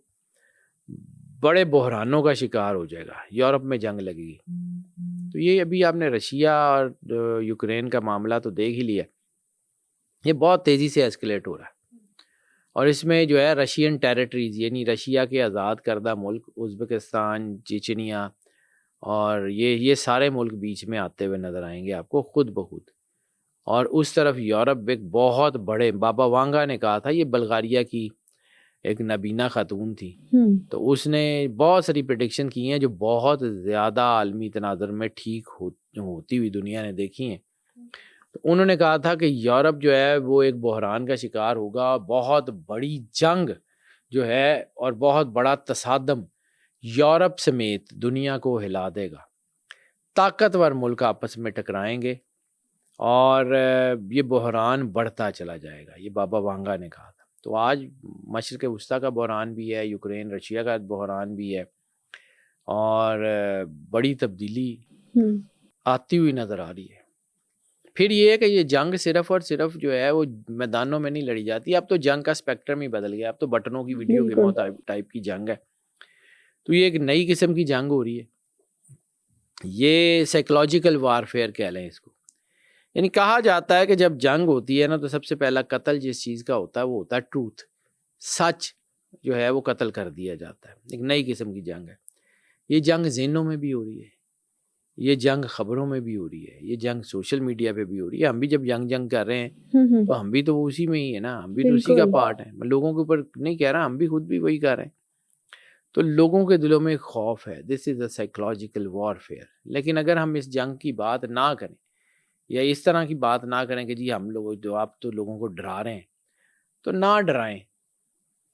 بڑے بحرانوں کا شکار ہو جائے گا، یورپ میں جنگ لگے گی۔ تو یہ ابھی آپ نے رشیا اور یوکرین کا معاملہ تو دیکھ ہی لیا، یہ بہت تیزی سے ایسکلیٹ ہو رہا ہے۔ اور اس میں جو ہے رشین ٹیریٹریز، یعنی رشیا کے آزاد کردہ ملک، ازبکستان، چیچنیا، اور یہ سارے ملک بیچ میں آتے ہوئے نظر آئیں گے آپ کو خود بخود۔ اور اس طرف یورپ ایک بہت بڑے، بابا وانگا نے کہا تھا، یہ بلغاریہ کی ایک نبینہ خاتون تھی، تو اس نے بہت ساری پریڈکشن کی ہیں جو بہت زیادہ عالمی تناظر میں ٹھیک ہوتی ہوئی دنیا نے دیکھی ہیں۔ تو انہوں نے کہا تھا کہ یورپ جو ہے وہ ایک بحران کا شکار ہوگا، بہت بڑی جنگ جو ہے اور بہت بڑا تصادم یورپ سمیت دنیا کو ہلا دے گا، طاقتور ملک آپس میں ٹکرائیں گے اور یہ بحران بڑھتا چلا جائے گا، یہ بابا وانگا نے کہا تھا۔ تو آج مشرق وسطیٰ کا بحران بھی ہے، یوکرین رشیا کا بحران بھی ہے، اور بڑی تبدیلی آتی ہوئی نظر آ رہی ہے۔ پھر یہ ہے کہ یہ جنگ صرف اور صرف جو ہے وہ میدانوں میں نہیں لڑی جاتی، اب تو جنگ کا اسپیکٹرم ہی بدل گیا، اب تو بٹنوں کی ویڈیو گیموں ٹائپ کی جنگ ہے۔ تو یہ ایک نئی قسم کی جنگ ہو رہی ہے، یہ سائیکولوجیکل وارفیئر کہہ لیں اس کو۔ یعنی کہا جاتا ہے کہ جب جنگ ہوتی ہے نا، تو سب سے پہلا قتل جس چیز کا ہوتا ہے وہ ہوتا ہے ٹروتھ، سچ جو ہے وہ قتل کر دیا جاتا ہے۔ ایک نئی قسم کی جنگ ہے، یہ جنگ ذہنوں میں بھی ہو رہی ہے، یہ جنگ خبروں میں بھی ہو رہی ہے، یہ جنگ سوشل میڈیا پہ بھی ہو رہی ہے۔ ہم بھی جب جنگ کر رہے ہیں تو ہم بھی تو اسی میں ہی ہے نا، ہم بھی تو اسی کا پارٹ ہے۔ میں لوگوں کے اوپر نہیں کہہ رہا، ہم بھی خود بھی وہی کر رہے ہیں۔ تو لوگوں کے دلوں میں خوف ہے، دس از اے سائیکولوجیکل وارفیئر۔ لیکن اگر ہم اس جنگ کی بات نہ کریں یا اس طرح کی بات نہ کریں کہ جی ہم لوگ جو آپ تو لوگوں کو ڈرا رہے ہیں، تو نہ ڈرائیں۔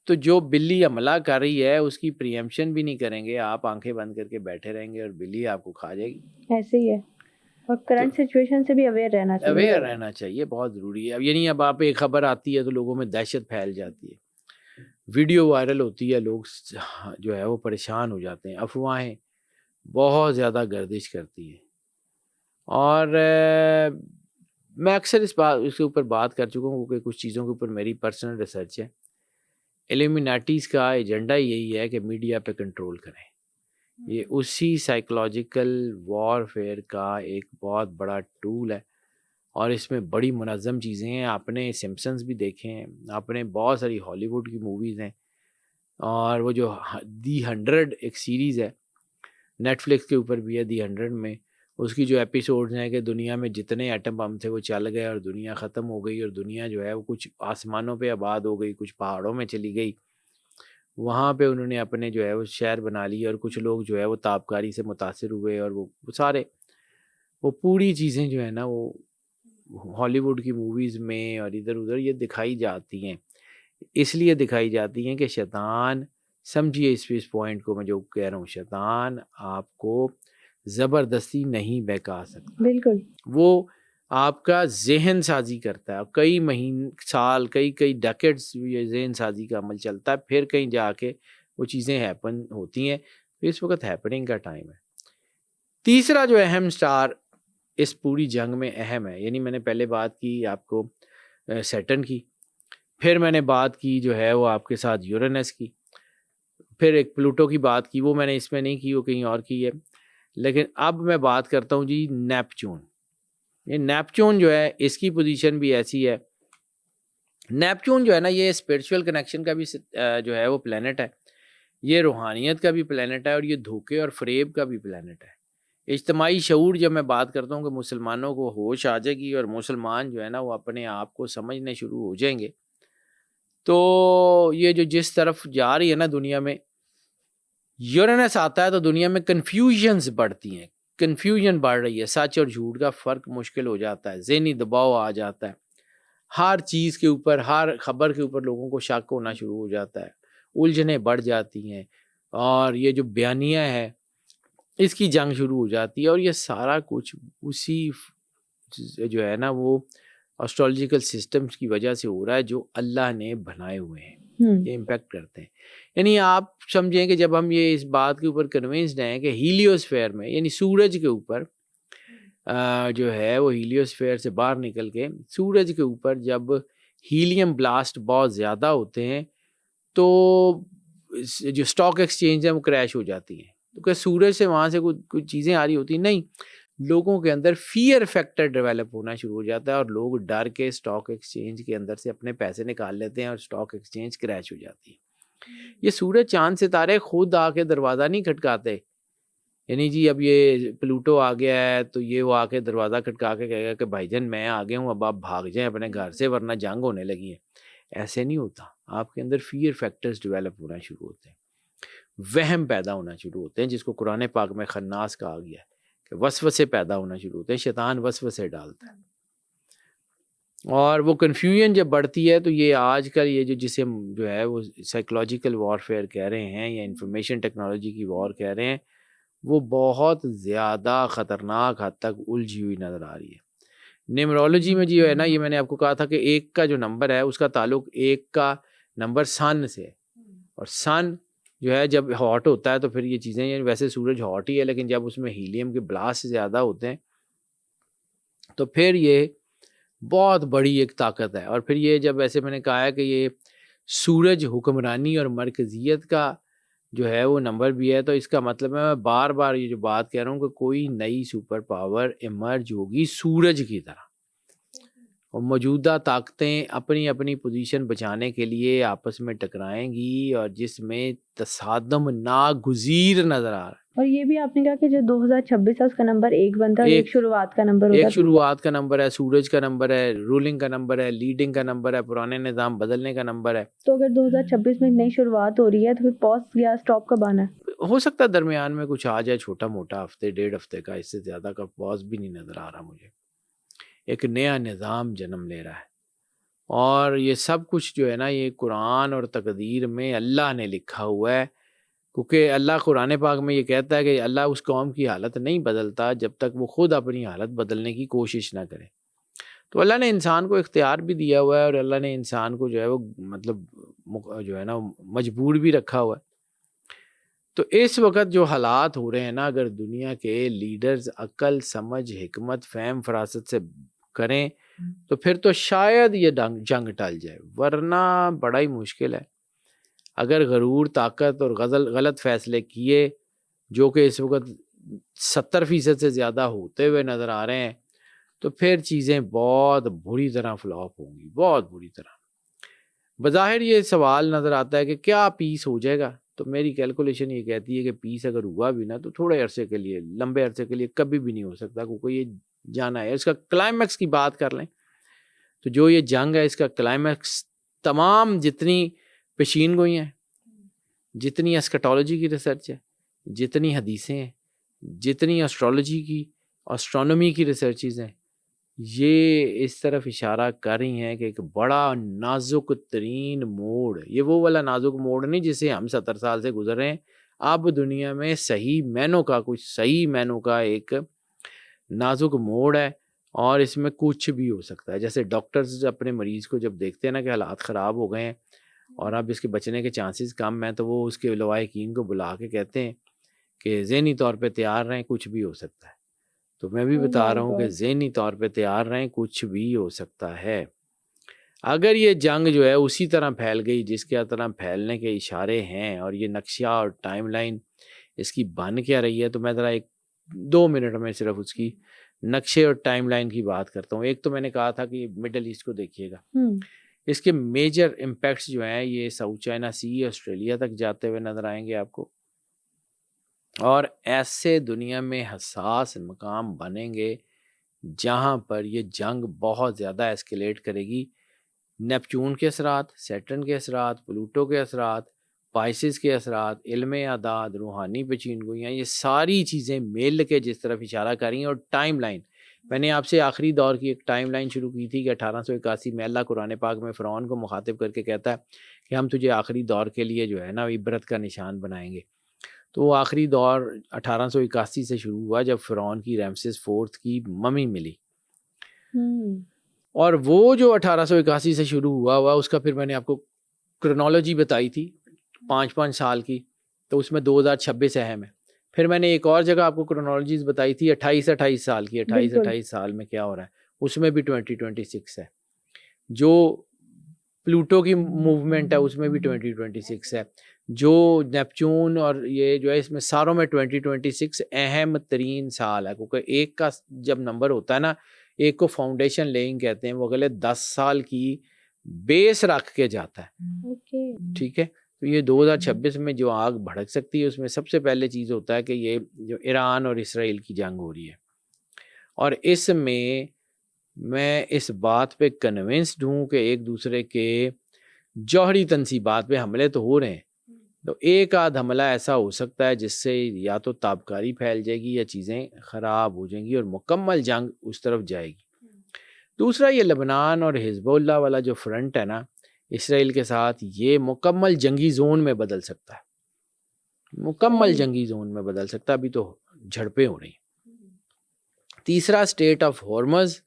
تو جو بلی حملہ کر رہی ہے اس کی پریمپشن بھی نہیں کریں گے، آپ آنکھیں بند کر کے بیٹھے رہیں گے اور بلی آپ کو کھا جائے گی۔ ایسے ہی ہے، اور کرنٹ سچویشن سے بھی اویئر رہنا چاہیے، اویئر رہنا چاہیے، بہت ضروری ہے۔ اب یعنی اب آپ ایک خبر آتی ہے تو لوگوں میں دہشت پھیل جاتی ہے، ویڈیو وائرل ہوتی ہے، لوگ جو ہے وہ پریشان ہو جاتے ہیں، افواہیں بہت زیادہ گردش کرتی ہیں۔ اور میں اکثر اس کے اوپر بات کر چکا ہوں کیونکہ کچھ چیزوں کے اوپر میری پرسنل ریسرچ ہے۔ ایلیمیناٹیز کا ایجنڈا یہی ہے کہ میڈیا پہ کنٹرول کریں، یہ اسی سائیکولوجیکل وارفیئر کا ایک بہت بڑا ٹول ہے، اور اس میں بڑی منظم چیزیں ہیں۔ آپ نے سمپسنز بھی دیکھے ہیں، آپ نے بہت ساری ہالی ووڈ کی موویز ہیں، اور وہ جو دی 100 ایک سیریز ہے نیٹ فلکس کے اوپر بھی ہے، دی 100 میں اس کی جو ایپیسوڈز ہیں کہ دنیا میں جتنے ایٹم بم تھے وہ چل گئے اور دنیا ختم ہو گئی، اور دنیا جو ہے وہ کچھ آسمانوں پہ آباد ہو گئی، کچھ پہاڑوں میں چلی گئی، وہاں پہ انہوں نے اپنے جو ہے وہ شہر بنا لی، اور کچھ لوگ جو ہے وہ تابکاری سے متاثر ہوئے، اور وہ سارے وہ پوری چیزیں جو ہے نا وہ ہالی ووڈ کی موویز میں اور ادھر ادھر یہ دکھائی جاتی ہیں۔ اس لیے دکھائی جاتی ہیں کہ شیطان، سمجھیے اس پوائنٹ کو میں جو کہہ رہا ہوں، شیطان آپ کو زبردستی نہیں بہکا سکتا، بالکل وہ آپ کا ذہن سازی کرتا ہے، کئی مہینے، سال، کئی ڈیکیڈز یہ ذہن سازی کا عمل چلتا ہے، پھر کہیں جا کے وہ چیزیں ہیپن ہوتی ہیں۔ اس وقت ہیپننگ کا ٹائم ہے۔ تیسرا جو اہم سٹار اس پوری جنگ میں اہم ہے، یعنی میں نے پہلے بات کی آپ کو سیٹرن کی، پھر میں نے بات کی جو ہے وہ آپ کے ساتھ یورینس کی، پھر ایک پلوٹو کی بات کی، وہ میں نے اس میں نہیں کی، وہ کہیں اور کی ہے۔ لیکن اب میں بات کرتا ہوں جی نیپچون۔ یہ نیپچون جو ہے اس کی پوزیشن بھی ایسی ہے، نیپچون جو ہے نا یہ اسپرچول کنیکشن کا بھی جو ہے وہ پلینٹ ہے، یہ روحانیت کا بھی پلانٹ ہے اور یہ دھوکے اور فریب کا بھی پلانٹ ہے. اجتماعی شعور جب میں بات کرتا ہوں کہ مسلمانوں کو ہوش آ جائے گی اور مسلمان جو ہے نا وہ اپنے آپ کو سمجھنے شروع ہو جائیں گے, تو یہ جو جس طرف جا رہی ہے نا دنیا میں یورینس آتا ہے تو دنیا میں کنفیوژنز بڑھتی ہیں, کنفیوژن بڑھ رہی ہے, سچ اور جھوٹ کا فرق مشکل ہو جاتا ہے, ذہنی دباؤ آ جاتا ہے, ہر چیز کے اوپر ہر خبر کے اوپر لوگوں کو شک ہونا شروع ہو جاتا ہے, الجھنیں بڑھ جاتی ہیں, اور یہ جو بیانیہ ہے اس کی جنگ شروع ہو جاتی ہے. اور یہ سارا کچھ اسی جو ہے نا وہ اسٹرالوجیکل سسٹمز کی وجہ سے ہو رہا ہے جو اللہ نے بنائے ہوئے ہیں, یہ امپیکٹ کرتے ہیں. یعنی آپ سمجھیں کہ جب ہم یہ اس بات کے اوپر کنونسڈ ہیں کہ ہیلیوسفیئر میں یعنی سورج کے اوپر جو ہے وہ ہیلیوسفیئر سے باہر نکل کے سورج کے اوپر جب ہیلیم بلاسٹ بہت زیادہ ہوتے ہیں تو جو اسٹاک ایکسچینج ہے وہ کریش ہو جاتی ہیں. تو کہ سورج سے وہاں سے کچھ چیزیں آ رہی ہوتی نہیں, لوگوں کے اندر فیئر فیکٹر ڈیولپ ہونا شروع ہو جاتا ہے اور لوگ ڈر کے اسٹاک ایکسچینج کے اندر سے اپنے پیسے نکال لیتے ہیں اور اسٹاک ایکسچینج کریش ہو جاتی ہے. یہ سورج چاند ستارے خود آ کے دروازہ نہیں کھٹکاتے, یعنی جی اب یہ پلوٹو آ گیا ہے تو یہ وہ آ کے دروازہ کھٹکا کے کہے گا کہ بھائی جان میں آ گیا ہوں, اب آپ بھاگ جائیں اپنے گھر سے ورنہ جنگ ہونے لگی ہے. ایسے نہیں ہوتا, آپ کے اندر فیئر فیکٹرز ڈیولپ ہونا شروع ہوتے ہیں, وہم پیدا ہونا شروع ہوتے ہیں, جس کو قرآن پاک میں خناس کہا گیا ہے کہ وسوسے پیدا ہونا شروع ہوتے ہیں, شیطان وسوسے ڈالتا ہے. اور وہ کنفیوژن جب بڑھتی ہے تو یہ آج کل یہ جسے جو ہے وہ سائیکولوجیکل وارفیئر کہہ رہے ہیں یا انفارمیشن ٹیکنالوجی کی وار کہہ رہے ہیں, وہ بہت زیادہ خطرناک حد تک الجھی ہوئی نظر آ رہی ہے. نیمرولوجی میں جو ہے نا, یہ میں نے آپ کو کہا تھا کہ ایک کا جو نمبر ہے اس کا تعلق ایک کا نمبر سن سے ہے, اور سن جو ہے جب ہاٹ ہوتا ہے تو پھر یہ چیزیں, یعنی ویسے سورج ہاٹ ہی ہے لیکن جب اس میں ہیلیم کے بلاسٹ زیادہ ہوتے ہیں تو پھر یہ بہت بڑی ایک طاقت ہے. اور پھر یہ جب ایسے میں نے کہا ہے کہ یہ سورج حکمرانی اور مرکزیت کا جو ہے وہ نمبر بھی ہے, تو اس کا مطلب ہے میں بار بار یہ جو بات کہہ رہا ہوں کہ کوئی نئی سپر پاور ایمرج ہوگی سورج کی طرح, اور موجودہ طاقتیں اپنی اپنی پوزیشن بچانے کے لیے آپس میں ٹکرائیں گی, اور جس میں تصادم ناگزیر نظر آ رہا ہے. اور یہ بھی آپ نے کہا کہ جو 2026 ہے اس کا نمبر 1 بنتا ہے, ایک شروعات کا نمبر ہوتا ہے, ایک شروعات کا نمبر ہے, سورج کا نمبر ہے, رولنگ کا نمبر ہے, لیڈنگ کا نمبر ہے, پرانے نظام بدلنے کا نمبر ہے. تو اگر 2026 میں ایک نئی شروعات ہو رہی ہے تو پھر پوز یا سٹاپ کب آنا ہے؟ ہو سکتا ہے درمیان میں کچھ آ جائے, چھوٹا موٹا ہفتے ڈیڑھ ہفتے کا, اس سے زیادہ کا پوز بھی نہیں نظر آ رہا مجھے. ایک نیا نظام جنم لے رہا ہے, اور یہ سب کچھ جو ہے نا یہ قرآن اور تقدیر میں اللہ نے لکھا ہوا ہے, کیونکہ اللہ قرآن پاک میں یہ کہتا ہے کہ اللہ اس قوم کی حالت نہیں بدلتا جب تک وہ خود اپنی حالت بدلنے کی کوشش نہ کرے. تو اللہ نے انسان کو اختیار بھی دیا ہوا ہے, اور اللہ نے انسان کو جو ہے وہ مطلب جو ہے نا مجبور بھی رکھا ہوا ہے. تو اس وقت جو حالات ہو رہے ہیں نا, اگر دنیا کے لیڈرز عقل سمجھ حکمت فہم فراست سے کریں تو پھر تو شاید یہ جنگ ٹل جائے, ورنہ بڑا ہی مشکل ہے. اگر غرور طاقت اور غلط فیصلے کیے, جو کہ اس وقت 70% سے زیادہ ہوتے ہوئے نظر آ رہے ہیں, تو پھر چیزیں بہت بری طرح فلاپ ہوں گی, بہت بری طرح. بظاہر یہ سوال نظر آتا ہے کہ کیا پیس ہو جائے گا, تو میری کیلکولیشن یہ کہتی ہے کہ پیس اگر ہوا بھی نا تو تھوڑے عرصے کے لیے, لمبے عرصے کے لیے کبھی بھی نہیں ہو سکتا, کیونکہ یہ جانا ہے. اس کا کلائمیکس کی بات کر لیں تو جو یہ جنگ ہے اس کا کلائمیکس تمام جتنی پیشین گوئی ہیں, جتنی اسکٹولوجی کی ریسرچ ہے, جتنی حدیثیں ہیں, جتنی اسٹرالوجی کی اسٹرانومی کی ریسرچز ہیں, یہ اس طرف اشارہ کر رہی ہیں کہ ایک بڑا نازک ترین موڑ, یہ وہ والا نازک موڑ نہیں جسے ہم 70 سال سے گزر رہے ہیں, اب دنیا میں صحیح معنوں کا کچھ صحیح معنوں کا ایک نازک موڑ ہے, اور اس میں کچھ بھی ہو سکتا ہے. جیسے ڈاکٹرز اپنے مریض کو جب دیکھتے ہیں نا کہ حالات خراب ہو گئے ہیں اور اب اس کے بچنے کے چانسز کم ہیں, تو وہ اس کے لواحقین کو بلا کے کہتے ہیں کہ ذہنی طور پہ تیار رہیں, کچھ بھی ہو سکتا ہے. تو میں بھی بتا رہا ہوں کہ ذہنی طور پہ تیار رہیں, کچھ بھی ہو سکتا ہے. اگر یہ جنگ جو ہے اسی طرح پھیل گئی جس کے طرح پھیلنے کے اشارے ہیں, اور یہ نقشہ اور ٹائم لائن اس کی بن کیا رہی ہے, تو میں ذرا 2 منٹ میں صرف اس کی نقشے اور ٹائم لائن کی بات کرتا ہوں. ایک تو میں نے کہا تھا کہ مڈل ایسٹ کو دیکھیے گا, اس کے میجر امپیکٹس جو ہیں یہ ساؤتھ چائنا سی، آسٹریلیا تک جاتے ہوئے نظر آئیں گے آپ کو، اور ایسے دنیا میں حساس مقام بنیں گے جہاں پر یہ جنگ بہت زیادہ ایسکیلیٹ کرے گی. نیپچون کے اثرات، سیٹرن کے اثرات، پلوٹو کے اثرات، پائسس کے اثرات، علم اعداد، روحانی پیشین گوئیاں، یہ ساری چیزیں میل کے جس طرف اشارہ کر رہی ہیں. اور ٹائم لائن، میں نے آپ سے آخری دور کی ایک ٹائم لائن شروع کی تھی کہ 1881 میں اللہ قرآن پاک میں فرعون کو مخاطب کر کے کہتا ہے کہ ہم تجھے آخری دور کے لیے جو ہے نا عبرت کا نشان بنائیں گے. تو وہ آخری دور 1881 سے شروع ہوا جب فرعون کی رامسیس فورتھ کی ممی ملی. اور وہ جو 1881 سے شروع ہوا اس کا پھر میں نے آپ کو کرونالوجی بتائی تھی 5 سال کی، تو اس میں 2026 اہم ہے. پھر میں نے ایک اور جگہ آپ کو کرونالوجیز بتائی تھی 28 سال کی، 28 سال میں کیا ہو رہا ہے، اس میں بھی 2026 ہے. جو پلوٹو کی موومنٹ ہے اس میں بھی 2026 ہے. جو نیپچون اور یہ جو ہے اس میں ساروں میں 2026 اہم ترین سال ہے، کیونکہ ایک کا جب نمبر ہوتا ہے نا، ایک کو فاؤنڈیشن لیئنگ کہتے ہیں، وہ اگلے 10 سال کی بیس رکھ کے جاتا ہے. ٹھیک ہے، تو یہ 2026 میں جو آگ بھڑک سکتی ہے اس میں سب سے پہلے چیز ہوتا ہے کہ یہ جو ایران اور اسرائیل کی جنگ ہو رہی ہے، اور اس میں میں اس بات پہ کنونسڈ ہوں کہ ایک دوسرے کے جوہری تنصیبات پہ حملے تو ہو رہے ہیں، تو ایک آدھ حملہ ایسا ہو سکتا ہے جس سے یا تو تابکاری پھیل جائے گی یا چیزیں خراب ہو جائیں گی اور مکمل جنگ اس طرف جائے گی. دوسرا یہ لبنان اور حزب اللہ والا جو فرنٹ ہے نا اسرائیل کے ساتھ، یہ مکمل جنگی زون میں بدل سکتا ہے، مکمل جنگی زون میں بدل سکتا ہے. ابھی تو جھڑپیں ہو رہی ہیں. تیسرا اسٹیٹ آف ہارمز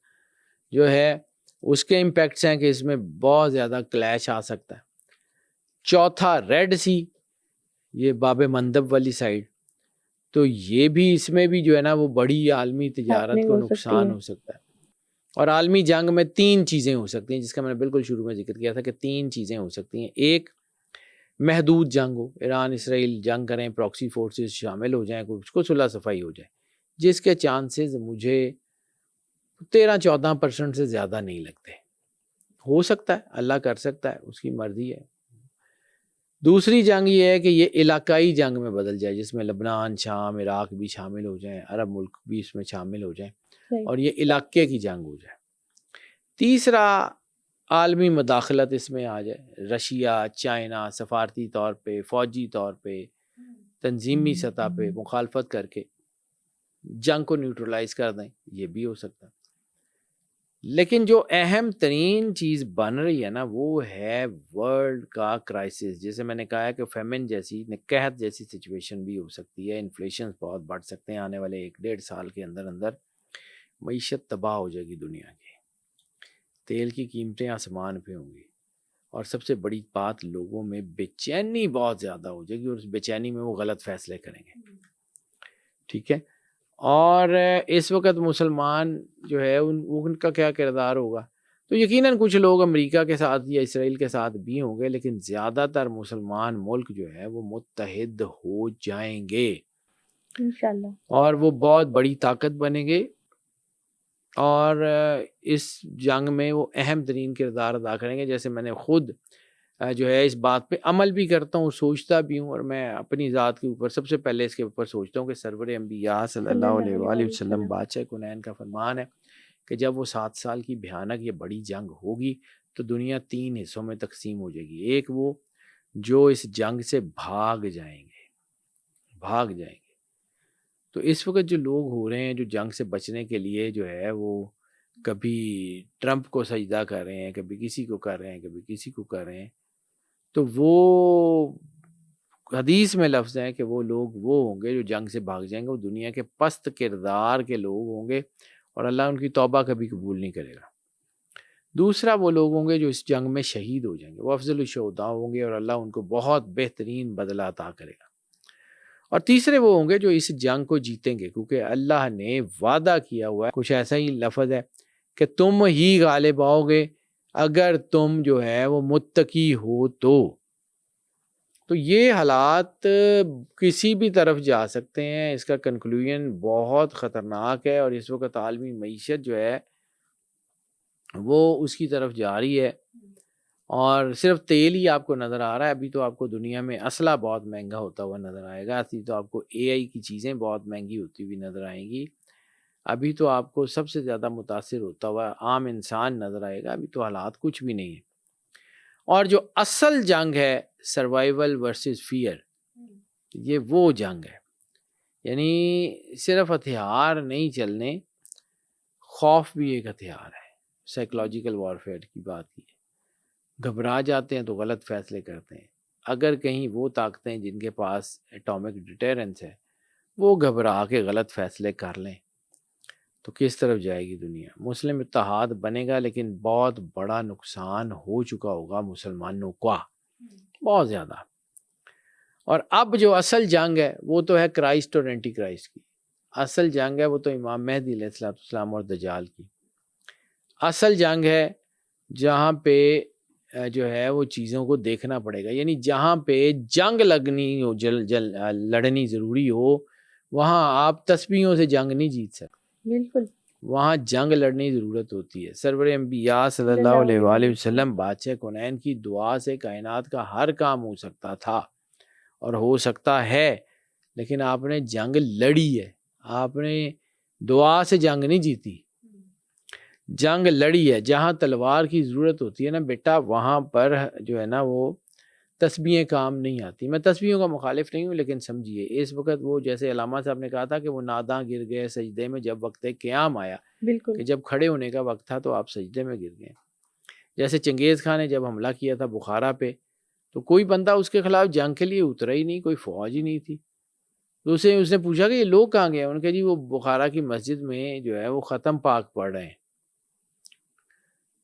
جو ہے اس کے امپیکٹس ہیں کہ اس میں بہت زیادہ کلیش آ سکتا ہے. چوتھا ریڈ سی، یہ باب مندب والی سائڈ، تو یہ بھی اس میں بھی جو ہے نا وہ بڑی عالمی تجارت کو نقصان ہو سکتا ہے. اور عالمی جنگ میں 3 چیزیں ہو سکتی ہیں، جس کا میں نے بالکل شروع میں ذکر کیا تھا کہ 3 چیزیں ہو سکتی ہیں. ایک، محدود جنگ ہو، ایران اسرائیل جنگ کریں، پراکسی فورسز شامل ہو جائیں، کچھ کو صلح صفائی ہو جائے، جس کے چانسز مجھے 13-14% سے زیادہ نہیں لگتے. ہو سکتا ہے، اللہ کر سکتا ہے، اس کی مرضی ہے. دوسری جنگ یہ ہے کہ یہ علاقائی جنگ میں بدل جائے، جس میں لبنان، شام، عراق بھی شامل ہو جائیں، عرب ملک بھی اس میں شامل ہو جائیں، اور یہ علاقے کی جنگ ہو جائے. تیسرا، عالمی مداخلت اس میں آ جائے، رشیا، چائنا سفارتی طور پہ، فوجی طور پہ، تنظیمی سطح پہ مخالفت کر کے جنگ کو نیوٹرلائز کر دیں، یہ بھی ہو سکتا ہے. لیکن جو اہم ترین چیز بن رہی ہے نا وہ ہے ورلڈ کا کرائسس. جیسے میں نے کہا ہے کہ فیمن جیسی، قحط جیسی سچویشن بھی ہو سکتی ہے، انفلیشن بہت بڑھ سکتے ہیں آنے والے 1-1.5 سال کے اندر اندر. معیشت تباہ ہو جائے گی دنیا کی، تیل کی قیمتیں آسمان پہ ہوں گی، اور سب سے بڑی بات لوگوں میں بے چینی بہت زیادہ ہو جائے گی، اور اس بے چینی میں وہ غلط فیصلے کریں گے. ٹھیک ہے، اور اس وقت مسلمان جو ہے ان کا کیا کردار ہوگا؟ تو یقیناً کچھ لوگ امریکہ کے ساتھ یا اسرائیل کے ساتھ بھی ہوں گے، لیکن زیادہ تر مسلمان ملک جو ہے وہ متحد ہو جائیں گے انشاءاللہ، اور وہ بہت بڑی طاقت بنیں گے، اور اس جنگ میں وہ اہم ترین کردار ادا کریں گے. جیسے میں نے خود جو ہے اس بات پہ عمل بھی کرتا ہوں، سوچتا بھی ہوں، اور میں اپنی ذات کے اوپر سب سے پہلے اس کے اوپر سوچتا ہوں کہ سرور انبیاء صلی اللہ علیہ وآلہ وسلم بادشاہ کنین کا فرمان ہے کہ جب وہ 7 سال کی بھیانک یہ بڑی جنگ ہوگی تو دنیا 3 حصوں میں تقسیم ہو جائے گی. ایک وہ جو اس جنگ سے بھاگ جائیں گے. تو اس وقت جو لوگ ہو رہے ہیں جو جنگ سے بچنے کے لیے جو ہے وہ کبھی ٹرمپ کو سجدہ کر رہے ہیں، کبھی کسی کو کر رہے ہیں، کبھی کسی کو کر رہے ہیں، تو وہ حدیث میں لفظ ہے کہ وہ لوگ وہ ہوں گے جو جنگ سے بھاگ جائیں گے، وہ دنیا کے پست کردار کے لوگ ہوں گے، اور اللہ ان کی توبہ کبھی قبول نہیں کرے گا. دوسرا، وہ لوگ ہوں گے جو اس جنگ میں شہید ہو جائیں گے، وہ افضل الشہداء ہوں گے، اور اللہ ان کو بہت بہترین بدلہ عطا کرے گا. اور تیسرے وہ ہوں گے جو اس جنگ کو جیتیں گے، کیونکہ اللہ نے وعدہ کیا ہوا ہے، کچھ ایسا ہی لفظ ہے کہ تم ہی غالب آؤ گے اگر تم جو ہے وہ متقی ہو تو یہ حالات کسی بھی طرف جا سکتے ہیں. اس کا کنکلوژن بہت خطرناک ہے، اور اس وقت عالمی معیشت جو ہے وہ اس کی طرف جا رہی ہے، اور صرف تیل ہی آپ کو نظر آ رہا ہے. ابھی تو آپ کو دنیا میں اسلحہ بہت مہنگا ہوتا ہوا نظر آئے گا. ابھی تو آپ کو AI کی چیزیں بہت مہنگی ہوتی ہوئی نظر آئیں گی. ابھی تو آپ کو سب سے زیادہ متاثر ہوتا ہوا عام انسان نظر آئے گا. ابھی تو حالات کچھ بھی نہیں ہیں. اور جو اصل جنگ ہے سروائیول ورسز فیئر، یہ وہ جنگ ہے. یعنی صرف ہتھیار نہیں چلنے، خوف بھی ایک ہتھیار ہے. سائیکولوجیکل وارفیئر کی بات کی ہے. گھبرا جاتے ہیں تو غلط فیصلے کرتے ہیں. اگر کہیں وہ طاقتیں جن کے پاس ایٹامک ڈیٹرنس ہے وہ گھبرا کے غلط فیصلے کر لیں تو کس طرف جائے گی دنیا؟ مسلم اتحاد بنے گا لیکن بہت بڑا نقصان ہو چکا ہوگا مسلمانوں کا، بہت زیادہ. اور اب جو اصل جنگ ہے وہ تو ہے کرائسٹ اور اینٹی کرائسٹ کی. اصل جنگ ہے وہ تو امام مہدی علیہ السلام اور دجال کی. اصل جنگ ہے جہاں پہ جو ہے وہ چیزوں کو دیکھنا پڑے گا. یعنی جہاں پہ جنگ لگنی ہو، لڑنی ضروری ہو، وہاں آپ تسبیحوں سے جنگ نہیں جیت سکتے. بالکل. وہاں جنگ لڑنے کی ضرورت ہوتی ہے. سرور انبیاء صلی اللہ علیہ وآلہ وسلم بادشاہ کونین کی دعا سے کائنات کا ہر کام ہو سکتا تھا اور ہو سکتا ہے، لیکن آپ نے جنگ لڑی ہے. آپ نے دعا سے جنگ نہیں جیتی، جنگ لڑی ہے. جہاں تلوار کی ضرورت ہوتی ہے نا بیٹا، وہاں پر جو ہے نا وہ تسبیحیں کام نہیں آتی. میں تسبیحوں کا مخالف نہیں ہوں، لیکن سمجھیے اس وقت وہ جیسے علامہ صاحب نے کہا تھا کہ وہ ناداں گر گئے سجدے میں جب وقت قیام آیا، بالکل کہ جب کھڑے ہونے کا وقت تھا تو آپ سجدے میں گر گئے. جیسے چنگیز خان نے جب حملہ کیا تھا بخارا پہ تو کوئی بندہ اس کے خلاف جنگ کے لیے اترا ہی نہیں، کوئی فوج ہی نہیں تھی. تو اس نے پوچھا کہ یہ لوگ کہاں گئے؟ ان کے جی وہ بخارا کی مسجد میں جو ہے وہ ختم پاک پڑھ رہے ہیں.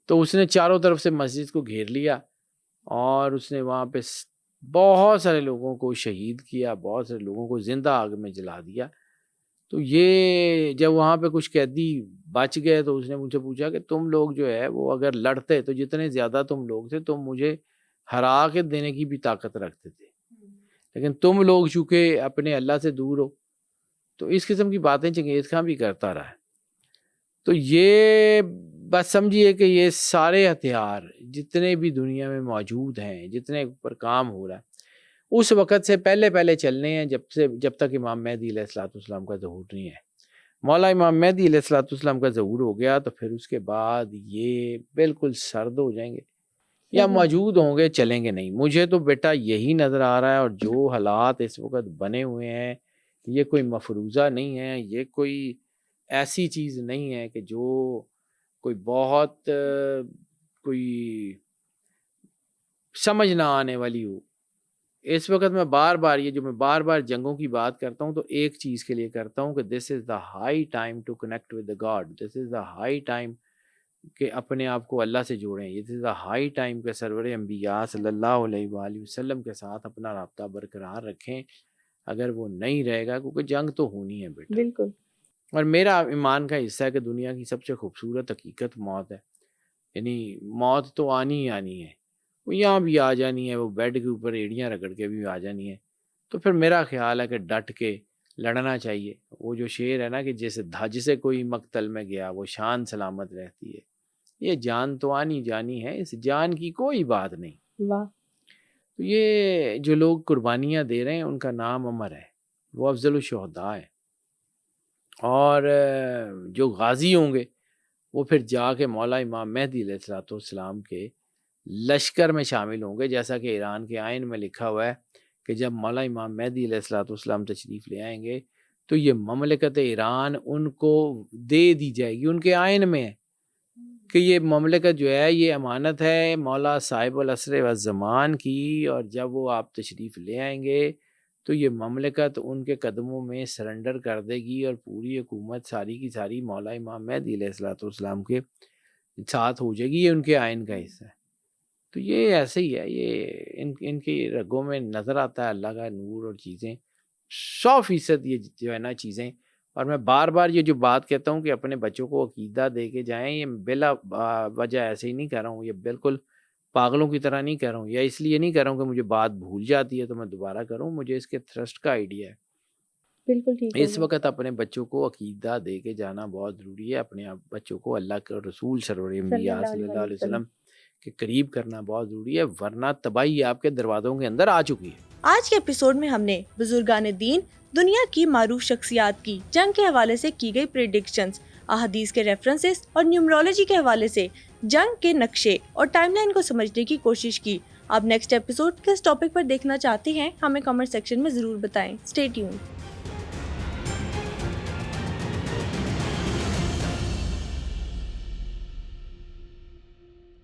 تو اس نے چاروں طرف سے مسجد کو گھیر لیا اور اس نے وہاں پہ بہت سارے لوگوں کو شہید کیا، بہت سارے لوگوں کو زندہ آگ میں جلا دیا. تو یہ جب وہاں پہ کچھ قیدی بچ گئے تو اس نے مجھ سے پوچھا کہ تم لوگ جو ہے وہ اگر لڑتے تو جتنے زیادہ تم لوگ تھے تم مجھے ہرا کے دینے کی بھی طاقت رکھتے تھے، لیکن تم لوگ چونکہ اپنے اللہ سے دور ہو. تو اس قسم کی باتیں چنگیز خان بھی کرتا رہا ہے. تو یہ بس سمجھیے کہ یہ سارے ہتھیار جتنے بھی دنیا میں موجود ہیں، جتنے پر کام ہو رہا ہے، اس وقت سے پہلے چلنے ہیں جب تک امام مہدی علیہ السلام کا ظہور نہیں ہے. مولا امام مہدی علیہ السلام کا ظہور ہو گیا تو پھر اس کے بعد یہ بالکل سرد ہو جائیں گے، یا موجود ہوں گے چلیں گے نہیں. مجھے تو بیٹا یہی نظر آ رہا ہے. اور جو حالات اس وقت بنے ہوئے ہیں یہ کوئی مفروضہ نہیں ہے، یہ کوئی ایسی چیز نہیں ہے کہ جو کوئی بہت کوئی سمجھ نہ آنے والی ہو. اس وقت میں بار بار جنگوں کی بات کرتا ہوں تو ایک چیز کے لیے کرتا ہوں کہ this is the high time to connect with the God. This is the high time کہ اپنے آپ کو اللہ سے جوڑیں. یہ از دا ہائی ٹائم کہ سرور انبیاء صلی اللہ علیہ وآلہ وسلم کے ساتھ اپنا رابطہ برقرار رکھیں. اگر وہ نہیں رہے گا، کیونکہ جنگ تو ہونی ہے بیٹا. بالکل. اور میرا ایمان کا حصہ ہے کہ دنیا کی سب سے خوبصورت حقیقت موت ہے. یعنی موت تو آنی ہی آنی ہے، وہ یہاں بھی آ جانی ہے، وہ بیڈ کے اوپر ایڑیاں رگڑ کے بھی آ جانی ہے. تو پھر میرا خیال ہے کہ ڈٹ کے لڑنا چاہیے. وہ جو شعر ہے نا کہ جسے کوئی مقتل میں گیا وہ شان سلامت رہتی ہے. یہ جان تو آنی جانی ہے، اس جان کی کوئی بات نہیں. واہ. تو یہ جو لوگ قربانیاں دے رہے ہیں ان کا نام امر ہے، وہ افضل الشہداء ہے. اور جو غازی ہوں گے وہ پھر جا کے مولا امام مہدی علیہ السلام کے لشکر میں شامل ہوں گے. جیسا کہ ایران کے آئین میں لکھا ہوا ہے کہ جب مولا امام مہدی علیہ السلام تشریف لے آئیں گے تو یہ مملکت ایران ان کو دے دی جائے گی. ان کے آئین میں ہے کہ یہ مملکت جو ہے یہ امانت ہے مولا صاحب العصر والزمان کی، اور جب وہ آپ تشریف لے آئیں گے تو یہ مملکت ان کے قدموں میں سرنڈر کر دے گی، اور پوری حکومت ساری کی ساری مولا امام مہدی علیہ السلام کے ساتھ ہو جائے گی. یہ ان کے آئین کا حصہ ہے. تو یہ ایسے ہی ہے، یہ ان کی رگوں میں نظر آتا ہے اللہ کا نور اور چیزیں 100% یہ جو ہے نا چیزیں. اور میں بار بار یہ جو بات کہتا ہوں کہ اپنے بچوں کو عقیدہ دے کے جائیں، یہ بلا وجہ ایسے ہی نہیں کہہ رہا ہوں، یہ بالکل پاگلوں کی طرح نہیں کہہ رہا ہوں، یا اس لیے نہیں کہہ رہا ہوں کہ مجھے بات بھول جاتی ہے تو میں دوبارہ کروں. مجھے اس کے تھرسٹ کا آئیڈیا ہے. بالکل ٹھیک. اس وقت اپنے بچوں کو عقیدہ دے کے جانا بہت ضروری ہے. اپنے بچوں کو اللہ کے رسول سرور انبیاء صلی اللہ علیہ وسلم کہ قریب کرنا بہت ضروری ہے، ورنہ تباہی آپ کے دروازوں کے اندر آ چکی ہے۔ آج کے ایپیسوڈ میں ہم نے بزرگان دین، دنیا کی معروف شخصیات کی جنگ کے حوالے سے کی گئی پریڈکشنز، احادیث کے ریفرنسز اور نیومرولوجی کے حوالے سے جنگ کے نقشے اور ٹائم لائن کو سمجھنے کی کوشش کی۔ آپ نیکسٹ ایپیسوڈ کس ٹاپک پر دیکھنا چاہتے ہیں ہمیں کمنٹ سیکشن میں ضرور بتائیں۔ Stay tuned.